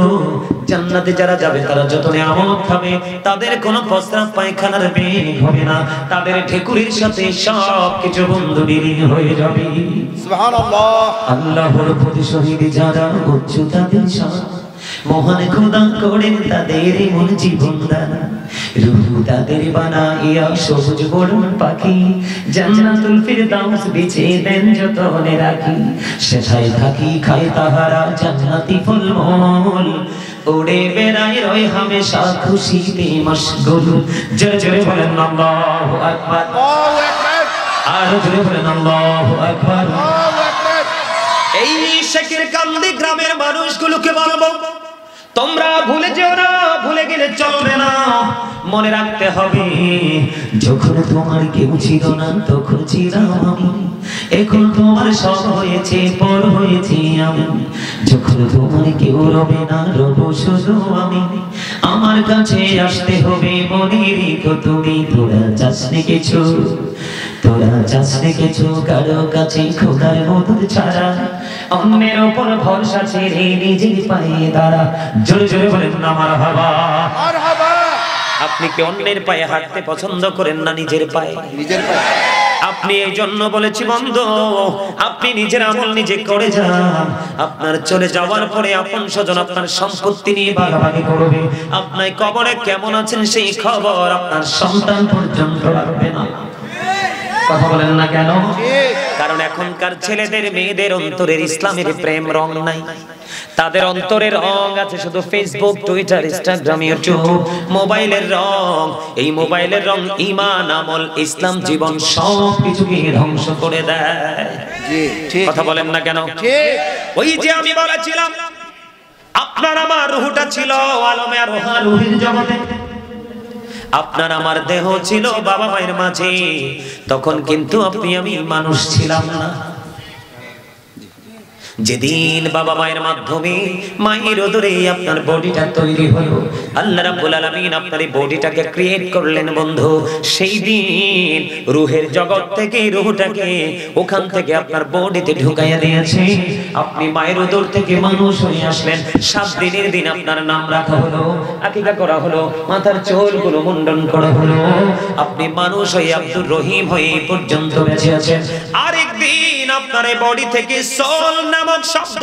জান্নাতে যারা যাবে তারা যত নিয়ামত পাবে, তাদের কোনো প্রস্রাব পায়খানার বেগ হবে না, তাদের ঠেকুরির সাথে সব কিছু বন্ধু বিলীন হয়ে যাবে। সুবহানাল্লাহ। আল্লাহর প্রতি শহীদ যারা উচ্চ তাদের শান, মহান খোদা করেন তাদের মন জীবন দান, রূহ তাদের বানাইয়া সবুজ বরণ পাখি, জান্নাতুল ফিরদাউস বিছে দেন যতনে রাখি, সেথায় থাকি খায় তাহারা জান্নাতি ফলমূল, উড়ে বেড়ায় রয় হামেশা খুশিতে মশগুল। জোরে জোরে বলেন আল্লাহু আকবার, আল্লাহু আকবার, আর জোরে বলেন আল্লাহু আকবার। আল্লাহু আকবার। এই শেখের কান্দি গ্রামের মানুষগুলোকে বলবো, তোমরা ভুলে যেও না, ভুলে গেলে চলবে না, মনে রাখতে হবে যখন তোমার কেউ ছিল না তখন ছিলাম আমি, এখন তোমার সব হয়েছে পর হয়েছে আমি, যখন তোমার কেউ রবে না রব শুধু আমি, আমার কাছে আসতে হবে মনে রেখো তুমি, তোরা চাসনি কিছু, তোরা চাসনি কিছু কারো কাছে খোদার মদত ছাড়া, অন্যের উপর ভরসা ছেড়ে নিজের পায়ে দাঁড়া। জোরে জোরে বলেন না মারহাবা, মারহাবা। আপনি কি অন্যের পায়ে হাঁটতে পছন্দ করেন না নিজের পায়ে? নিজের পায়ে। আপনি এই জন্য বলেছি বন্ধু, আপনি নিজের আমল নিজে করে যান, আপনার চলে যাওয়ার পরে আপন স্বজন আপনার সম্পত্তি নিয়ে ভাগাভাগি করবে, আপনার কবরে কেমন আছেন সেই খবর আপনার সন্তান পর্যন্ত রাখবে না। কথা বলেন না কেন? কারণ এখনকার ছেলেদের মেয়েদের অন্তরের ইসলামের প্রেম রং নাই, তাদের অন্তরের রং আছে শুধু ফেসবুক, টুইটার, ইনস্টাগ্রাম, ইউটিউব, মোবাইলের রং। এই মোবাইলের রং ঈমান, আমল, ইসলাম, জীবন সব কিছুকে ধ্বংস করে দেয়। কথা বলেন না কেন? ওই যে আমি বলেছিলাম আপনার আমার রূহটা ছিল আলমে আর রূহের জগতে, আপনার আমার দেহ ছিল বাবা মায়ের মাঝে, তখন কিন্তু আপনি আমি মানুষ ছিলাম না। যেদিন বাবা মায়ের মাধ্যমে মায়ের উদরে আপনার বডিটা তৈরি হলো, আল্লাহ রাব্বুল আলামিন আপনার এই বডিটাকে ক্রিয়েট করলেন বন্ধু, সেই দিন রূহের জগৎ থেকে রূহটাকে ওখান থেকে আপনার বডিতে ঢুকাইয়া দিয়েছে। আপনি মায়ের উদর থেকে মানুষ হয়ে আসলেন, 7 দিনের দিন আপনার নাম রাখা হলো, আকিকা করা হলো, মাথার চুলগুলো মুন্ডন করা হলো, আপনি মানুষ হয়ে আব্দুর রহিম হয়ে এই পর্যন্ত বেঁচে আছেন। আরেকদিন আপনার এই বডি থেকে সোল নামক শব্দ,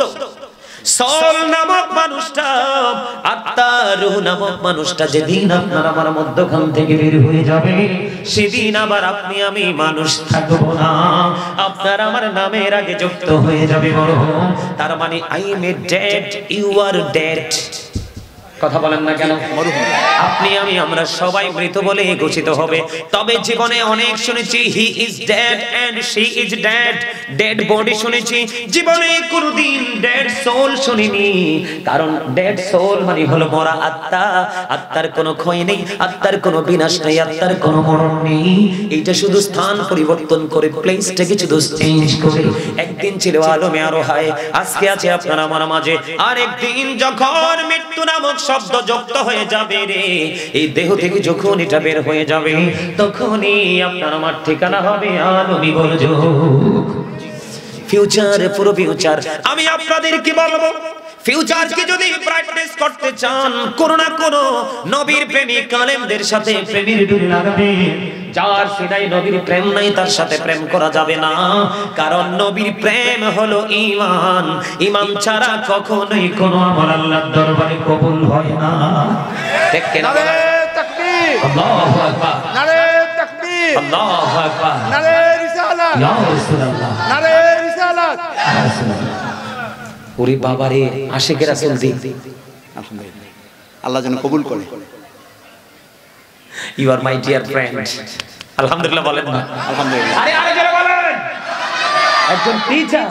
সোল নামক মানুষটা, আত্মা রূহ নামক মানুষটা যেদিন আপনার আমার মধ্যখান থেকে বের হয়ে যাবে, সেদিন আবার আপনি আমি মানুষ থাকবো না, আপনার আমার নামের আগে যুক্ত হয়ে যাবে মরহুম। তার মানে I am a dead, you are dead. কথা বলেন না কেন? আপনি আমি আমরা সবাই মৃত বলে ঘোষিত হবে। তবে জীবনে অনেক শুনেছি he is dead and she is dead, dead body শুনেছি, জীবনে কোনদিন ডেড সোল শুনিনি। কারণ ডেড সোল মানে হলো মরা আত্মা, আত্মার কোনো ক্ষয় নেই, আত্মার কোনো বিনাশ নেই, আত্মার কোনো মরণ নেই। এইটা শুধু স্থান পরিবর্তন করে, প্লেসটাকে শুধু চেঞ্জ করে। একদিন ছিল আলমে আরোহায়, আজকে আছে আপনার আমার মাঝে, আর একদিন যখন মৃত্যু নামক শব্দ যুক্ত হয়ে যাবে রে, এই দেহ থেকে যখন এটা বের হয়ে যাবে, তখনই আপনার আমার ঠিকানা হবে আলমি বরজুক। ফিউচার, পুরো ফিউচার। আমি আপনাদেরকে বলবো, ফিউচারকে যদি ব্রাইটনেস করতে চান, কোন না কোন নবীর প্রেমিক আলেমদের সাথে প্রেমের ডুরি লাগাবেন। যার সিনাই নবীর প্রেম নাই তার সাথে প্রেম করা যাবে না, কারণ নবীর প্রেম হলো ঈমান। ঈমান ছাড়া কখনোই কোনো আমল আল্লাহর দরবারে কবুল হয় না। ঠিক কি না? নারে তাকবীর, আল্লাহু আকবার, নারে তাকবীর, আল্লাহু আকবার, নারে রিসালাত, ইয়া রাসূলুল্লাহ, নারে রিসালাত। ওরে বাবারে, আশিকের রাসূল দি, আলহামদুলিল্লাহ, আল্লাহ যেন কবুল করে। You are my dear friend. আলহামদুলিল্লাহ বলেন না? আলহামদুলিল্লাহ। আরে আরে জোরে বলেন। একজন টিচার,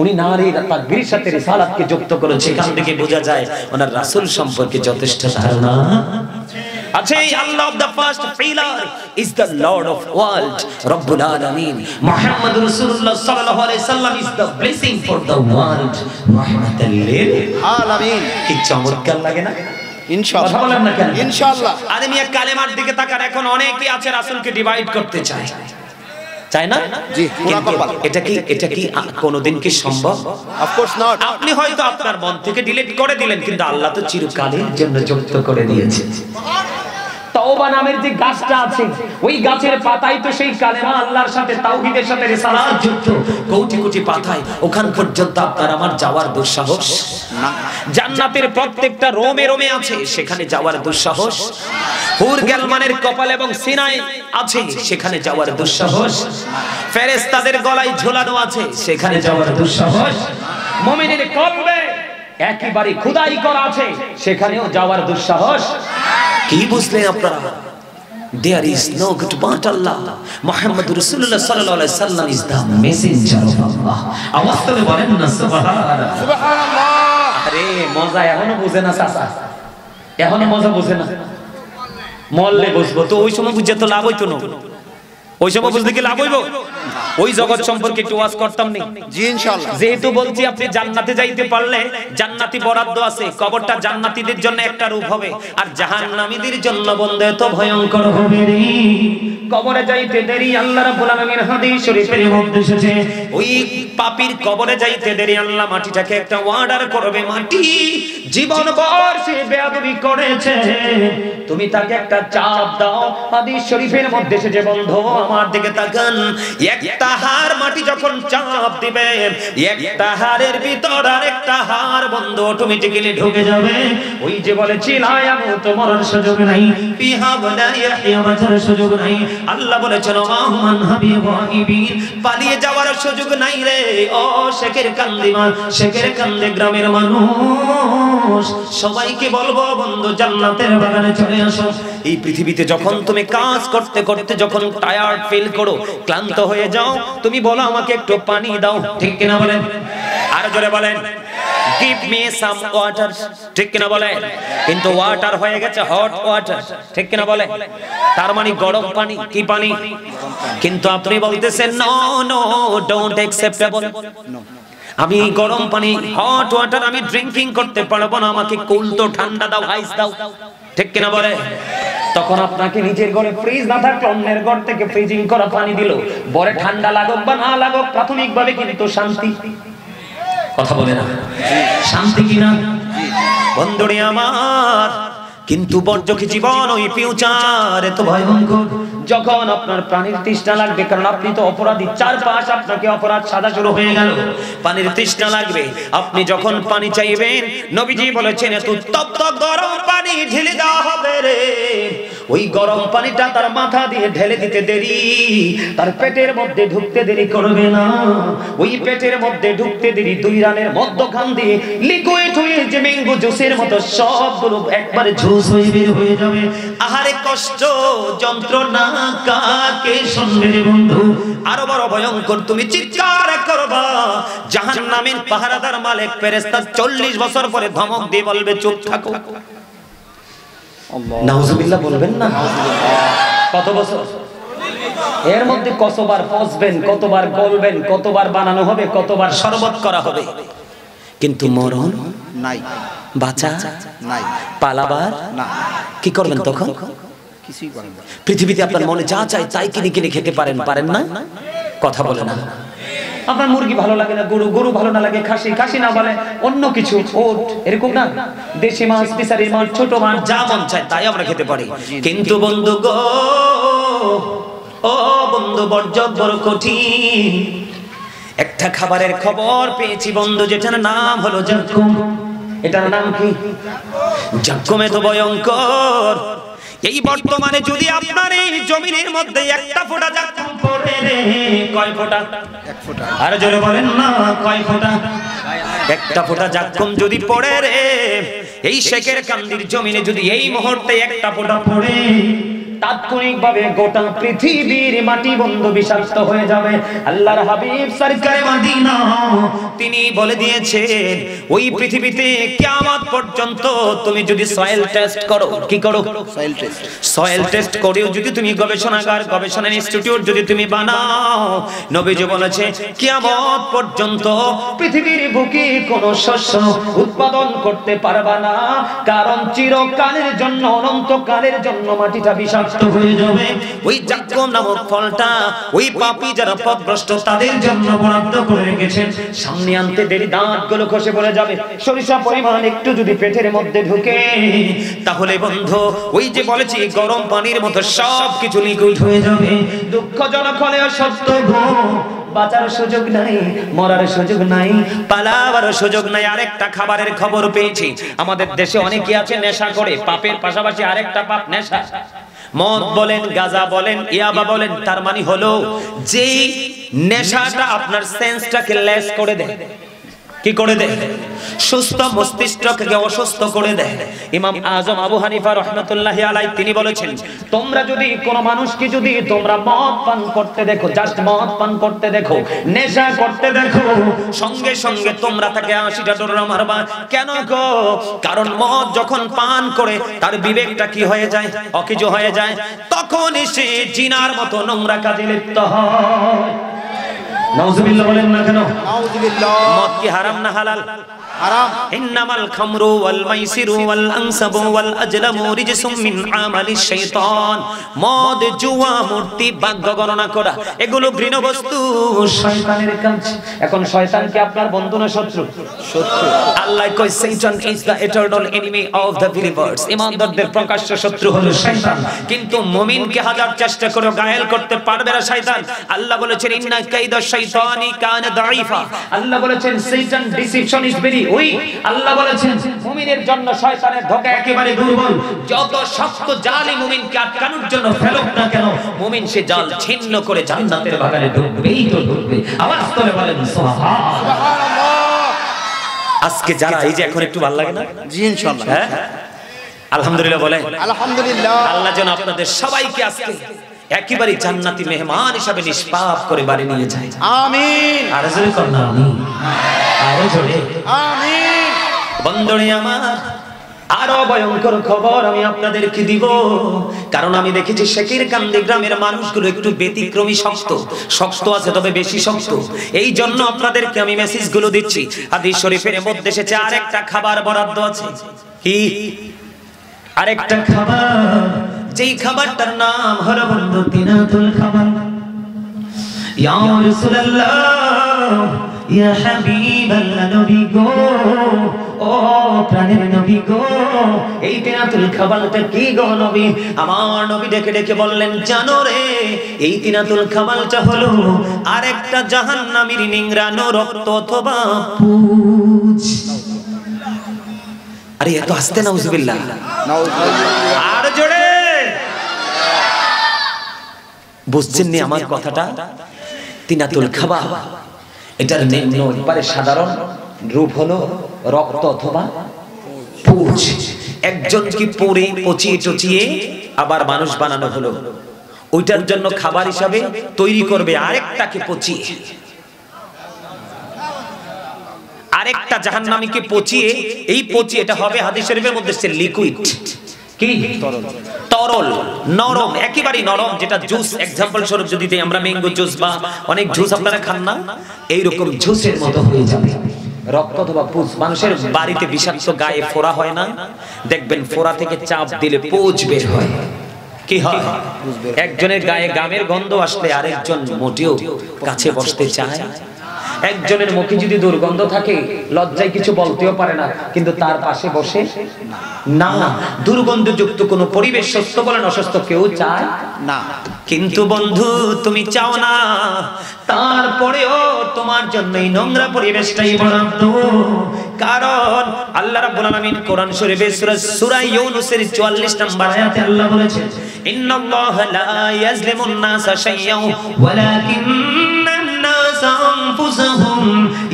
উনি নারীর তাকবীরের সাথে রিসালাতকে যুক্ত করেছে, এখান থেকে বোঝা যায় ওনার রাসূল সম্পর্কে যথেষ্ট ধারণা আচ্ছা এই Allah of the first pillar is the lord of world রব্বুল আলামিন মুহাম্মদুর রাসূলুল্লাহ সাল্লাল্লাহু আলাইহি সাল্লাম is the blessing for the world রাহমাতাল লিল আলামিন। কি চমৎকার লাগে না? ইনশাআল্লাহ কথা বলেন না কেন? ইনশাআল্লাহ। আরে মিয়া কালেমার দিকে তাকান, এখন অনেকেই আছে রাসূলকে ডিভাইড করতে চায়, চায় না? জি, এটা কি কোনোদিন কি সম্ভব? Of course not. আপনি হয়তো আপনার মন থেকে ডিলিট করে দিলেন, কিন্তু আল্লাহ তো চিরকালের জন্য যুক্ত করে দিয়েছে। তওবা নামের যে গাছটা আছে, ওই গাছের পাতায় তো সেই কালেমা আল্লাহর সাথে তাওহীদের সাথে রিসালাত যুক্ত। কোটি কোটি পাতায় ওখান পর্যন্ত আপনার আমার যাওয়ার দুঃসাহস না। জান্নাতের প্রত্যেকটা রোমে রোমে আছে, সেখানে যাওয়ার দুঃসাহস। হুর গেলমানের কপাল এবং সিনায় আছে, সেখানে যাওয়ার দুঃসাহস। ফেরেশতাদের গলায় ঝোলানো আছে, সেখানে যাওয়ার দুঃসাহস। মুমিনের কলবে একেবারে খোদাই করা আছে, সেখানেও যাওয়ার দুঃসাহস। কি বুঝলেন আপনারা? There is no good but Allah. Muhammad Rasulullah sallallahu alaihi wasallam is the messenger of Allah. আওয়াজ করে বলেন না সুবহানাল্লাহ। সুবহানাল্লাহ। আরে মজা এখনো বুঝে না চাচা, এখনো মজা বুঝে না। মল্লে বুঝবো তো, ওই সময় বুঝে তো লাভ হইতো না। ওই সময় বুঝলে কি লাভ হইব? ওই জগৎ সম্পর্কে একটু ওয়াজ করতাম নি? জি ইনশাআল্লাহ। যেহেতু বলছি আপনি জান্নাতে যাইতে পারলে জান্নাতি বরাদ্দ আছে, কবরটা জান্নাতীদের জন্য একটা রূপ হবে, আর জাহান্নামীদের জন্য বন্ধ এত ভয়ঙ্কর হবে রে। কবরে যাইতে দেরি, আল্লাহ রাব্বুল আলামিন হাদিস শরীফের মধ্যে এসেছে, ওই পাপীর কবরে যাইতে দেরি আল্লাহ মাটিটাকে একটা অর্ডার করবে, মাটি জীবনভর সে বেয়াদবি করেছে, তুমি তাকে একটা চাপ দাও। হাদিস শরীফের মধ্যে এসেছে, বন্ধু আমার দিকে তাকান, একটা হাড় মাটি যখন চাপ দিবে, একটা হাড়ের ভিতর আরেকটা হাড় বন্ধ অটোমেটিক্যালি ঢুকে যাবে। ওই যে বলেছি লা ইয়ামুতু মরার সুযোগ নাই, ফিহা ওয়ালা ইয়াহইয়া বাঁচার সুযোগ নাই। আল্লাহ বলেছেন মা হুমান হাবিবিন, পালিয়ে যাওয়ার সুযোগ নাই রে। ও শেখের কান্দিমা, শেখের কান্দে গ্রামের মানুষ, সবাইকে বলবো বন্ধু জান্নাতের বাগানে চলে আসো। এই পৃথিবীতে যখন তুমি কাজ করতে করতে যখন টায়ার্ড ফিল করো, ক্লান্ত হয়ে যাও, তুমি বলো আমাকে একটু পানি দাও, ঠিক কিনা বলেন? আর জোরে বলেন গিভ মি সাম ওয়াটার, ঠিক কিনা বলেন? কিন্তু ওয়াটার হয়ে গেছে হট ওয়াটার, ঠিক কিনা বলেন? তার মানে গরম পানি। কি পানি? কিন্তু আপনি বলতেছেন নো নো ডোন্ট অ্যাকসেপ্টেবল, আমি গরম পানি হট ওয়াটার আমি ড্রিঙ্কিং করতে পারবো না, আমাকে কুল তো ঠান্ডা দাও, আইস দাও, ঠিক কিনা বলে? তখন আপনাকে নিজের ঘরে ফ্রিজ না থাকলে অন্যের ঘর থেকে ফ্রিজিং করা পানি দিল, বরে ঠান্ডা লাগুক বা না লাগুক প্রাথমিকভাবে কিন্তু শান্তি। কথা বলে না? শান্তি কিনা বন্ধুরে আমার? কিন্তু বর্জকে জীবন ওই ফিউচার এত ভয়ঙ্কর, যখন আপনার প্রাণীর তৃষ্ণা লাগবে, কারণ আপনি তো অপরাধী, চারপাশ আপনাকে অপরাধ সাদা শুরু হয়ে গেল, পানির তৃষ্ণা লাগবে, আপনি যখন পানি চাইবেন, নবীজি বলেছেন এত তপ্ত গরম পানি ঢেলে দেওয়া হবে রে। ওই গরম পানিটা তার মাথা দিয়ে ঢেলে দিতে দেরি, তার পেটের মধ্যে ঢুকতে দেরি করবে না। ওই পেটের মধ্যে ঢুকতে দেরি, দুই রানের মধ্যখান দিয়ে লিকুইড হয়ে যে ম্যাঙ্গো জুসের মতো সবগুলো একবারে জুস হয়ে বের হয়ে যাবে। আহারে কষ্ট যন্ত্রণা কাকে শুনবে রে বন্ধু? আরো বড় ভয়ঙ্কর, তুমি চিৎকার করবা, জাহান্নামের পাহারাদার মালিক ফেরেশতা 40 বছর পরে ধমক দিয়ে বলবে চুপ থাকো। নাউজুবিল্লাহ বলবেন না? কত বছর? এর মধ্যে কতবার ফসবেন, কতবার গলবেন, কতবার বানানো হবে, কতবার শরবত করা হবে, কিন্তু মরণ নাই, বাঁচা নাই, পালাবার না। কি করবেন তখন? কিছুই করেন না। পৃথিবীতে আপনার মনে যা চাই তাই কিনে কিনে খেতে পারেন, পারেন না? কথা বলে না? আপনার মুরগি ভালো লাগে না, গরু ভালো না লাগে, খাসি না বলে অন্য কিছু, ওট এরকম না, দেশি মাছ, ফিশারি মাছ, ছোট মাছ, যা মন চায় তাই আমরা খেতে পারি। কিন্তু বন্ধু গো, ও বন্ধু, বর্জ্য বড় কঠিন। একটা খাবারের খবর পেয়েছি বন্ধু, যেটার নাম হলো জাক্কুম। এটার নাম কি? জাক্কুম। এত ভয়ঙ্কর, এই বর্তমানে যদি আপনার এই জমিনের মধ্যে একটা ফোঁটা জাক্কুম পড়ে রে, কয় ফোঁটা? এক ফোঁটা। আর জোরে বলেন না, কয় ফোঁটা? একটা ফোঁটা জাক্কুম যদি পড়ে রে, এই শেখের কান্দির জমিনে যদি এই মুহূর্তে একটা ফোঁটা পড়ে, তাৎক্ষণিকভাবে গোটা পৃথিবীর মাটি বন্ধু বিষাক্ত হয়ে যাবে। আল্লাহর হাবিব সরকারে মদিনা তিনি বলে দিয়েছেন ওই পৃথিবীতে কিয়ামত পর্যন্ত তুমি যদি সয়েল টেস্ট করো, কি করো? সয়েল টেস্ট করেও যদি তুমি গবেষণাগার, গবেষণা ইনস্টিটিউট যদি তুমি বানাও, নবীজি বলেছে কিয়ামত পর্যন্ত পৃথিবীর বুকে কোনো শস্য উৎপাদন করতে পারবা না, কারণ চিরকালের জন্য, অনন্তকালের জন্য মাটিটা বিষাক্ত হয়ে যাবে। ওই জাক্কুম নামক ফলটা ওই পাপী যারা পথভ্রষ্ট তাদের জন্য বরাদ্দ করে রেখেছেন, সামনে আনতে দেরি দাঁতগুলো খসে পড়ে যাবে। সরিষা পরিমাণ একটু যদি পেটের মধ্যে ঢুকে, তাহলে বন্ধু ওই যে বলেছি গরম পানির মতো সব কিছু লিকুইড হয়ে যাবে। দুঃখজনক হলেও সত্য গো, বাঁচার সুযোগ নাই, মরার সুযোগ নাই, পালাবার সুযোগ নাই। আরেকটা খাবারের খবর পেয়েছি, আমাদের দেশে অনেকে আছে নেশা করে, পাপের পাশাপাশি আরেকটা পাপ নেশা। মদ বলেন, গাঁজা বলেন, ইয়াবা বলেন, তার মানে হলো যেই নেশাটা আপনার সেন্সটাকে লেস করে দেয়। কি করে দেয়? সুস্থ মস্তিষ্ককে অসুস্থ করে দেয়। ইমাম আজম আবু হানিফা রাহমাতুল্লাহি আলাইহি তিনি বলেছেন, তোমরা যদি কোন মানুষকে যদি তোমরা মদ পান করতে দেখো, জাস্ট মদ পান করতে দেখো, নেশা করতে দেখো, সঙ্গে সঙ্গে তোমরা তাকে 80টা ডোরা মারবা। কেন গো? কারণ মদ যখন পান করে তার বিবেকটা কি হয়ে যায়? অকেজো হয়ে যায়। তখন সে জিনার মতো নোংরা কাজে লিপ্ত হয়। নাউজুবিল্লাহ বলেন না কেন? নাউজুবিল্লাহ। মদ কি হারাম না হালাল? হারাম। ইন্নামাল খামরু ওয়াল মাইসিরু ওয়াল আনসাবু ওয়াল আজলামু রিজসুম মিন আমালিশ শাইতান। মদ, জুয়া, মূর্তি, ভাগ্য গণনা করা, এগুলো ঘৃণ বস্তু, শয়তানের কাজ। এখন শয়তান কি আপনার বন্ধু না শত্রু? শত্রু। আল্লাহ কয় Satan is the eternal enemy of the believers. ঈমানদারদের প্রকাশ্য শত্রু হলো শয়তান। কিন্তু মুমিনকে হাজার চেষ্টা করে গায়েল করতে পারবে না শয়তান। আল্লাহ বলেছেন ইন্না কাইদা শাইতানি কানা দাঈফা। আল্লাহ বলেছেন Satan deception is very weak। আল্লাহ বলেছেন মুমিনের জন্য শয়তানের ধোঁকা একেবারে দুর্বল। যত শক্ত জালি মুমিনকে আটকানোর জন্য ফেলুক না কেন, মুমিন সে জাল ছিন্ন করে জান্নাতের বাগানে ঢুকবেই তো ঢুকবে। আওয়াজ করে বলেন সুবহানাল্লাহ। আজকে যারা এই যে এখন একটু ভালো লাগে না? জি ইনশাআল্লাহ। হ্যাঁ আলহামদুলিল্লাহ বলেন আলহামদুলিল্লাহ। আল্লাহ যেন আপনাদের সবাইকে আজকে একেবারে জান্নাতি মেহমান হিসেবে নিষ্পাপ করে বাড়ি নিয়ে যায়। আমিন। আর জোরে কর না আমিন। আরো জোরে আমিন। বন্ধুরে আমার, আরো ভয়ঙ্কর খবর আমি আপনাদেরকে দিব, কারণ আমি দেখেছি শেকিরকান্দি গ্রামের মানুষগুলো একটু ব্যতিক্রমী, শক্ত শক্ত আছে, তবে বেশি শক্ত। এই জন্য আপনাদেরকে আমি মেসেজগুলো দিচ্ছি। হাদিস শরীফের মধ্যে এসেছে আরেকটা খাবার বরাদ্দ আছে। কি? আরেকটা খাবার, যেই খাবারটার নাম হলো বন্ধু তিনাতুল খাবার। ইয়া রাসূলুল্লাহ, ইয়া হাবিবাল্লাহ, নবী গো, ও প্রাণের নবী গো, এই তিনাতুল খাবারটা কি গো নবী? আমার নবী ডেকে ডেকে বললেন, জানো রে, এই তিনাতুল খাবারটা হলো আরেকটা জাহান্নামীর নিংড়ানো রক্ত অথবা পুঁজ। আরে এত আস্তে নাউজুবিল্লাহ। আর জোরে বুঝছেন নি আমার কথাটা? তিনাতুল খাবার এটার নিম্ন একবারে সাধারণ রূপ হলো রক্ত অথবা পুঁজ। একজনকে পরে পচিয়ে টচিয়ে আবার মানুষ বানানো হলো, ওইটার জন্য খাবার হিসাবে তৈরি করবে আরেকটাকে পচিয়ে, আরেকটা জাহান্নামীকে পচিয়ে। এই পচিয়ে এটা হবে হাদিস শরীফের মধ্যে সে লিকুইড, কি তরল, নরম, একেবারে নরম, যেটা জুস এক্সাম্পল স্বরূপ যদি দেই আমরা, ম্যাঙ্গো জুস বা অনেক জুস আপনারা খান না, এইরকম জুসের মতো হয়ে যাবে রক্ত অথবা পুঁজ। মানুষের বাড়িতে বিষাক্ত গায়ে ফোড়া হয় না? দেখবেন ফোড়া থেকে চাপ দিলে পুঁজ বের হয়। কি হয়? একজনের গায়ে গামের গন্ধ আসলে আরেকজন মোটেও কাছে বসতে চায়। একজনের মুখে যদি দুর্গন্ধ থাকে লজ্জায় কিছু বলতেও পারে না, কিন্তু তার পাশে বসে না। দুর্গন্ধযুক্ত কোনো পরিবেশ সুস্থ বলেন অসুস্থ কেউ চায় না। কিন্তু বন্ধু তুমি চাও না, তারপরেও তোমার জন্য এই নোংরা পরিবেশটাই বরাদ্দ। কারণ আল্লাহ রাব্বুল আলামিন কোরআন শরীফে সূরা ইউনূসের 44 নম্বর আয়াতে আল্লাহ বলেছেন, ইন্নাল্লাহা লা ইয়াজলিমুন নাসা শাইয়্যান ওয়ালাকিন্নান নাসা আনফুসাহুম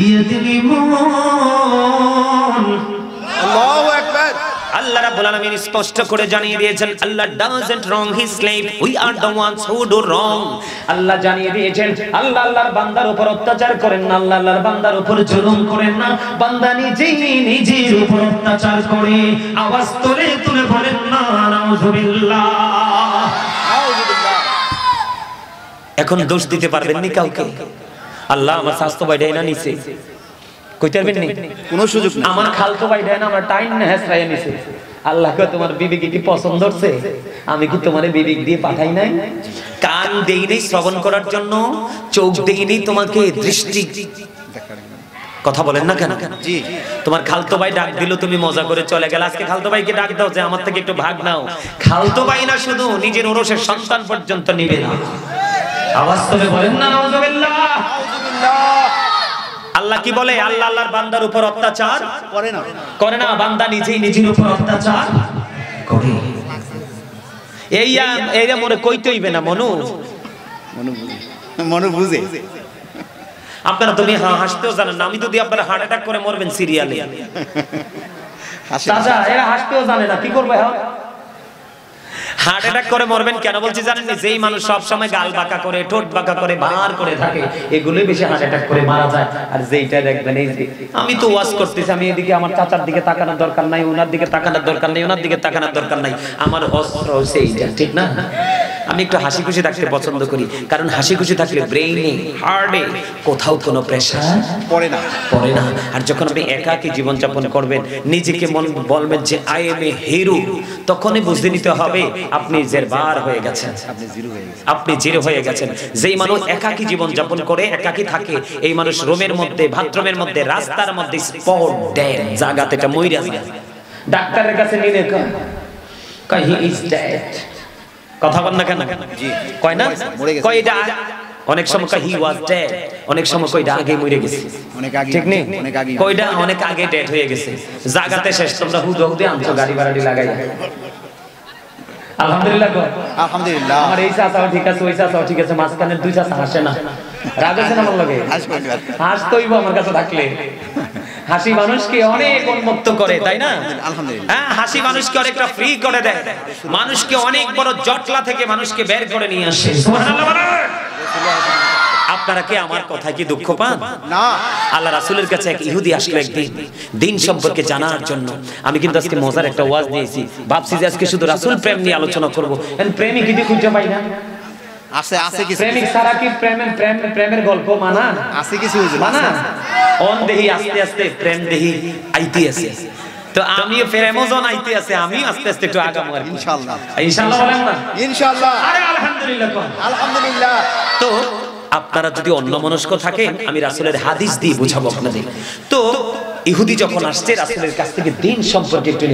ইয়াজলিমুন। আল্লাহু আকবার। আল্লাহ রাব্বুল আলামিন স্পষ্ট করে জানিয়ে দিয়েছেন আল্লাহ doesn't wrong his slave, we are the ones who do wrong। আল্লাহ জানিয়ে দিয়েছেন আল্লাহ আল্লাহর বান্দার উপর অত্যাচার করেন না, আল্লাহ আল্লাহর বান্দার উপর জুলুম করেন না, বান্দা নিজেই নিজের উপর অত্যাচার করে। আওয়াজ তুলে তুলে বলেন না নাউজুবিল্লাহ। এখন দোষ দিতে পারবেন নি কাউকে। আল্লাহ আমার স্বাস্থ্য ভাই ডাইনা নিছে, কইতে পারবেন নি কোনো সুযোগ নেই। আমার খালতো ভাই ডাইনা আমার টাইম না হেসরাইয়া নিছে। আল্লাহ কয় তোমার বিবেক কি পছন্দ হচ্ছে? আমি কি তোমারে বিবেক দিয়ে পাঠাই নাই? কান দেই নাই শ্রবণ করার জন্য, চোখ দেই নাই তোমাকে দৃষ্টি। কথা বলেন না কেন? জি তোমার খালতো ভাই ডাক দিল, তুমি মজা করে চলে গেল। আজকে খালতো ভাইকে ডাক দাও যে আমার থেকে একটু ভাগ নাও। খালতো ভাই না, শুধু নিজের ওরসের সন্তান পর্যন্ত নিবে না। আওয়াজ করে বলেন না নাউজুবিল্লাহ। আল্লাহ কি বলে? আল্লাহ আল্লাহর বান্দার উপর অত্যাচার করে না, বান্দা নিজেই নিজের উপর অত্যাচার করে। এইয়া মোরে কইতে হইবে না মনু বুঝে। আপনারা তুমি হাসতেও জানেন না। আমি যদি আপনারা হার্ট অ্যাটাক করে মরবেন সিরিয়ালে, চাচা এরা হাসতেও জানে না, কি করবে? হার্ট অ্যাটাক করে মরবেন কেন বলছি জানেন? যেই মানুষ সব সময় গাল বাঁকা করে, ঠোঁট বাঁকা করে, বার করে থাকে, এগুলোই বেশি হার্ট অ্যাটাক করে মারা যায়। আর যেইটা দেখবেন, এই যে আমি তো ওয়াজ করতেছি, আমি এদিকে আমার চাচার দিকে তাকানোর দরকার নাই, ওনার দিকে তাকানোর দরকার নাই, ওনার দিকে তাকানোর দরকার নাই, আমার অস্ত্র হচ্ছে এইটা, ঠিক না? আমি একটু হাসি খুশি থাকতে পছন্দ করি, কারণ হাসি খুশি থাকলে ব্রেইনে, হার্টে কোথাও কোনো প্রেসার পড়ে না। আর যখন আপনি একাকী জীবনযাপন করবেন, নিজেকে মন বলবেন যে আই এম এ হিরো, তখনই বুঝে নিতে হবে আপনি জেরবার হয়ে গেছেন, আপনি জিরো হয়ে গেছেন। যেই মানুষ একাকী জীবনযাপন করে, একাকী থাকে, এই মানুষ রুমের মধ্যে, বাথরুমের মধ্যে, রাস্তার মধ্যে স্পট ডেড, জায়গাতে এটা মইরা যায়। ডাক্তারের কাছে নিলে কয় হি ইজ ডেড। কথা বল না কেন? কয় না, কয় এটা অনেক সময় কয় হি ওয়াজ ডেড, অনেক সময় কয় এটা আগে মরে গেছে, ঠিক নেই? কয়টা অনেক আগে ডেড হয়ে গেছে, জায়গাতে শেষ। তোমরা হুদে আনছো গাড়ি ভাড়াটি লাগাই। আলহামদুলিল্লাহ, আলহামদুলিল্লাহ। আমার এই চাচাও ঠিক আছে, ওই চাচাও ঠিক আছে, মাঝখানে দুই চাচা হাসে না, রাগ আছে না আমার লগে? হাসতইব আমার কাছে থাকলে। হাসি মানুষকে অনেক উন্মুক্ত করে, তাই না? হ্যাঁ, হাসি মানুষকে অনেকটা ফ্রি করে দেয়, মানুষকে অনেক বড় জটলা থেকে মানুষকে বের করে নিয়ে আসে। সুবহানাল্লাহ বলেন। আপনারা কি আমার কথায় কি দুঃখ পান? না। আল্লাহ রাসূলের কাছে এক ইহুদি আসলো একদিন দিন সম্পর্কে জানার জন্য। আমি কিন্তু আজকে মজার একটা ওয়াজ দিয়েছি, ভাবছি যে আজকে শুধু রাসূল প্রেম নিয়ে আলোচনা করব। প্রেমিক কি খুঁজে পাই না? আছে কিছু। প্রেমিক ছাড়া কি প্রেমের গল্প মানা? আছে কিছু মানা। অন দেহি আস্তে আস্তে প্রেম দেহি আইতে আছে। তো আমিও প্রেমজন আইতে আছে, আমি আস্তে আস্তে একটু আগামো আর ইনশাআল্লাহ। ইনশাআল্লাহ বলেন না? ইনশাআল্লাহ। আরে আলহামদুলিল্লাহ, আলহামদুলিল্লাহ। তো আপনারা যদি অন্যমনস্ক থাকেন, আমি রাসূলের হাদিস দিয়ে বুঝাবো আপনাদের। তো ইহুদি যখন আসছে রাসূলের কাছ থেকে দিন সম্পর্কে একটু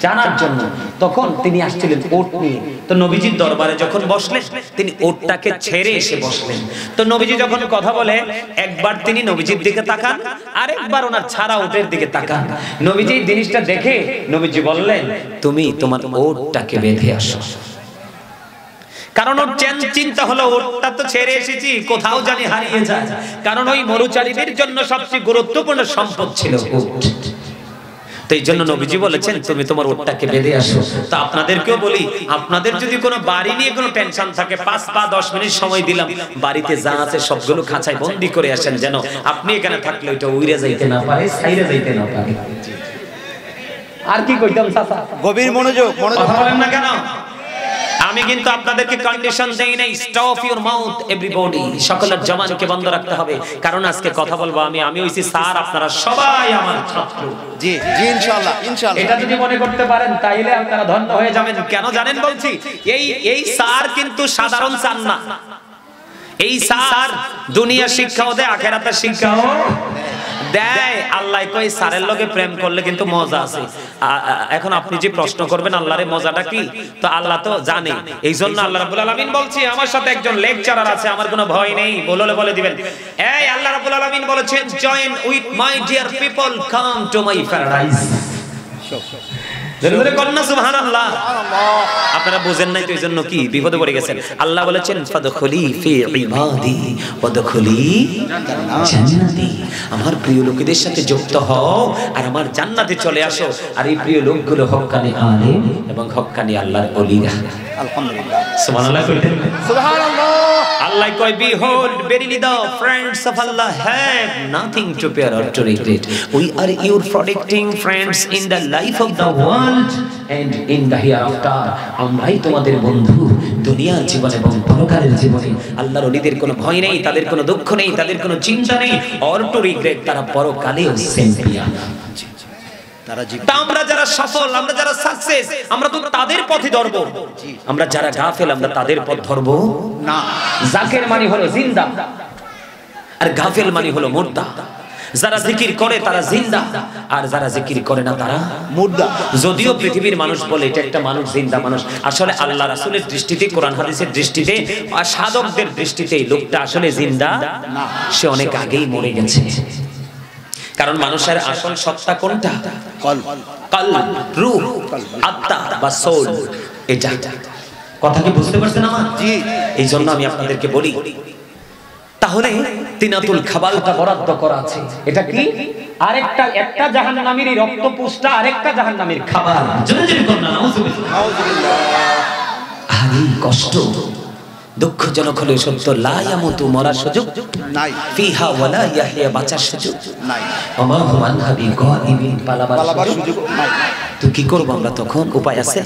জানার জন্য, তখন তিনি আসছিলেন ওট নিয়ে। তো নবীজির দরবারে যখন বসলেন, তিনি ওটটাকে ছেড়ে এসে বসলেন। তো নবীজি যখন কথা বলে, একবার তিনি নবীজির দিকে তাকান, আরেকবার ওনার ছাড়া ওটের দিকে তাকান। নবীজি এই জিনিসটা দেখে নবীজি বললেন, তুমি তোমার ওটটাকে বেঁধে আসো। কারণ ওর চিন্তা হলো, ওটা তো ছেড়ে এসেছি, কোথাও জানি হারিয়ে যায়। কারণ ওই মরুচারীদের জন্য সবচেয়ে গুরুত্বপূর্ণ সম্পদ ছিল উট। তো এই জন্য নবীজি বলেছেন, তুমি তোমার ওটটাকে বেঁধে আসো। তো আপনাদেরকেও বলি, আপনাদের যদি কোনো বাড়ি নিয়ে কোনো টেনশন থাকে, 5 বা 10 মিনিট সময় দিলাম, বাড়িতে যা আছে সবগুলো খাঁচায় বন্দি করে আসেন, যেন আপনি এখানে থাকলে ওইটা উড়ে যাইতে না পারে, ছাইরে যাইতে না পারে। আর কি কইতাম চাচা? গভীর মনোযোগ বলেন না কেন? আমি কিন্তু আপনাদেরকে কন্ডিশন দেই নাই, স্টপ ইওর মাউথ এভরিবডি, সকলের জবানকে বন্ধ রাখতে হবে। কারণ আজকে কথা বলবো আমি হইছি স্যার, আপনারা সবাই আমার ছাত্র। জি জি, ইনশাআল্লাহ ইনশাআল্লাহ। এটা যদি মনে করতে পারেন, তাইলে আপনারা ধন্য হয়ে যাবেন। কেন জানেন বলছি? এই স্যার কিন্তু সাধারণ স্যার না। এই স্যার দুনিয়া শিক্ষাও দেয়, আখিরাতের শিক্ষাও দেয়। আল্লাহ কই স্যারের লগে প্রেম করলে কিন্তু মজা আছে। এখন আপনি যে প্রশ্ন করবেন আল্লাহরে মজাটা কি, তো আল্লাহ তো জানে। এই জন্য আল্লাহ রাব্বুল আলামিন বলছি, আমার সাথে একজন লেকচারার আছে, আমার কোনো ভয় নেই, বলে দিবেন। এই আল্লাহ রাব্বুল আলামিন বলেছেন, join with my dear people, come to my paradise. জোরে জোরে কন্না সুবহানাল্লাহ। আপনারা বুঝেন নাই তো এইজন্য কি বিপদে পড়ে গেছেন। আল্লাহ বলেছেন ফাদখুলি ফি ইবাদি ওয়াদখুলি জান্নাতি, আমার প্রিয় লোকেদের সাথে যুক্ত হও আর আমার জান্নাতে চলে আসো। আর এই প্রিয় লোকগুলো হক্কানি আলেম এবং হক্কানি আল্লাহর ওলিরা। আলহামদুলিল্লাহ, সুবহানাল্লাহ কইতেন। সুবহানাল্লাহ। Allah কয় behold verily the friends of Allah have nothing to fear or to regret. We are your protecting friends in the life of the world and in the hereafter. আমরাই তোমাদের বন্ধু দুনিয়ার জীবনে এবং পরকালের জীবনে। আল্লাহর ওলিদের কোনো ভয় নেই, তাদের কোনো দুঃখ নেই, তাদের কোনো চিন্তা নেই, or to regret, তারা পরকালেও চ্যাম্পিয়ন। তা আমরা যারা সফল, আমরা যারা সাকসেস, আমরা তো তাদের পথে ধরবো। আমরা যারা গাফেল আমরা তাদের পথ ধরবো না। জাকের মানে হলো জিন্দা আর গাফেল মানে হলো মুর্দা। যারা জিকির করে তারা জিন্দা আর যারা জিকির করে না তারা মুর্দা। যদিও পৃথিবীর মানুষ বলে এটা একটা মানুষ জিন্দা মানুষ, আসলে আল্লাহ রাসূলের দৃষ্টিতে, কোরআন হাদিসের দৃষ্টিতে আর সাধকদের দৃষ্টিতে লোকটা আসলে জিন্দা না, সে অনেক আগেই মরে গেছে। কারণ মানুষের আসল সত্তা কোনটা? কলব, রূহ, আত্মা বা সোল। এটা কথা কি বুঝতে পারছেন আমার? জি। এই জন্য আমি আপনাদেরকে বলি, তাহলে তিনাতুল খাবালটা বরাদ্দ করা আছে। এটা কি? আরেকটা, একটা জাহান্নামীর রক্ত পুষ্টা আরেকটা জাহান্নামীর খাবার। জোরে জোরে বলুন নাউজুবিল্লাহ। আরে কষ্ট দুঃখজনক হলে সত্য, লা ইয়ামুতু, মরার সুযোগ নাই, ফিহা ওয়ালা ইয়াহইয়া, বাঁচার সুযোগ নাই, ওমা হুম আনহা বিগাইবিন, পালাবার সুযোগ নাই। তো কি করব আমরা তখন? উপায় আছে?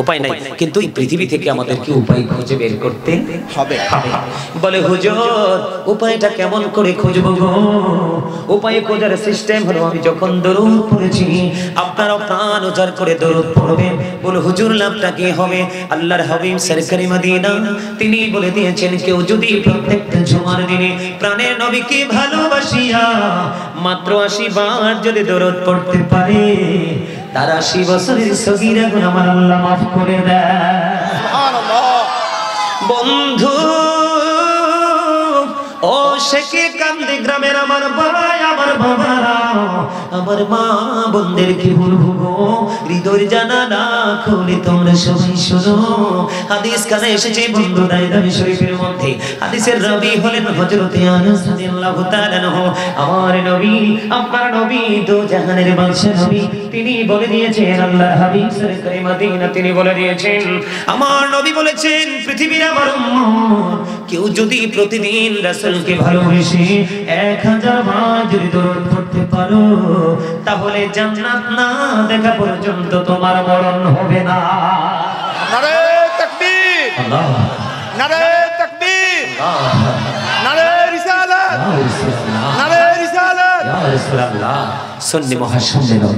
উপায় নাই, কিন্তু এই পৃথিবী থেকে আমাদেরকে উপায় খুঁজে বের করতে হবে। বলে হুজুর উপায়টা কেমন করে খুঁজবো গো? উপায় খোঁজার সিস্টেম হলো, আমি যখন দরুদ পড়েছি আপনারা প্রাণ উজাড় করে দরুদ পড়বেন। বলে হুজুর লাভটা কি হবে? আল্লাহর হাবিব সরকারি মদিনা তিনি বলে দিয়েছেন, কেউ যদি প্রত্যেকটা জুমার দিনে প্রাণের নবীকে ভালোবাসিয়া মাত্র 80 বার যদি দরুদ পড়তে পারে, তার 80 বছরের সগীরা গুনাহ আমার আল্লাহ মাফ করে দেয়। সুবহানাল্লাহ। বন্ধু ও শেখে কান্দি গ্রামের আমার ভাই, আমার বাবারা, আমার মা বোনদের কি বলবো গো, হৃদয়ের জানালা খুলে তোমরা সবাই শোনো। হাদিস কানে এসেছে বন্ধু দাইদামি শরীফের মধ্যে, হাদিসের রাবী হলেন হযরতে আনাস রাদিয়াল্লাহু তাআলা আনহু। আমার নবী, আপনার নবী, দো জাহানের বাদশা নবী, তিনি বলে দিয়েছেন, আল্লাহর হাবিব সরকারি মদিনা তিনি বলে দিয়েছেন, আমার নবী বলেছেন, পৃথিবীর আমার উম্মত কেউ যদি প্রতিদিন রাসূলকে ভালোবেসে 1000 বার যদি দরুদ পড়তে পারো, তাহলে জান্নাত না দেখা পর্যন্ত তোমার মরণ হবে না। নারে তাকবীর, আল্লাহ, নারে তাকবীর, নারে রিসালাত, নারে রিসালাত, ইয়া রাসূলুল্লাহ। সুন্নি মহাসম্মেলন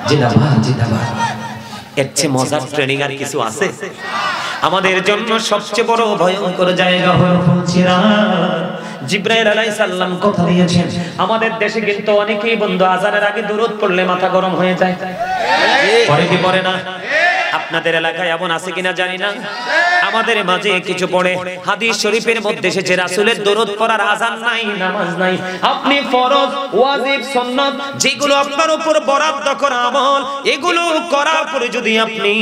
জিন্দাবাদ জিন্দাবাদ। এর চেয়ে মজার ট্রেনিং আর কিছু আছে? আমাদের জন্য সবচেয়ে বড় ভয়ঙ্কর জায়গা হলো ফুলসিরাত। জিবরাইল আলাইহিস সালাম কথা দিয়েছেন, আমাদের দেশে কিন্তু অনেকেই বন্ধু আযানের আগে দরুদ পড়লে মাথা গরম হয়ে যায়। পড়ে কি পড়ে না? আপনাদের এলাকায় এমন আছে কিনা জানি না, আমাদের মাঝে কিছু পড়ে। হাদিস শরীফের মধ্যে এসেছে রাসূলের দরুদ পড়ার আযান নাই, নামাজ নাই। আপনি ফরজ, ওয়াজিব, সুন্নাত যেগুলো আপনার উপর বরাদ্দ করা আমল, এগুলো করার পরে যদি আপনি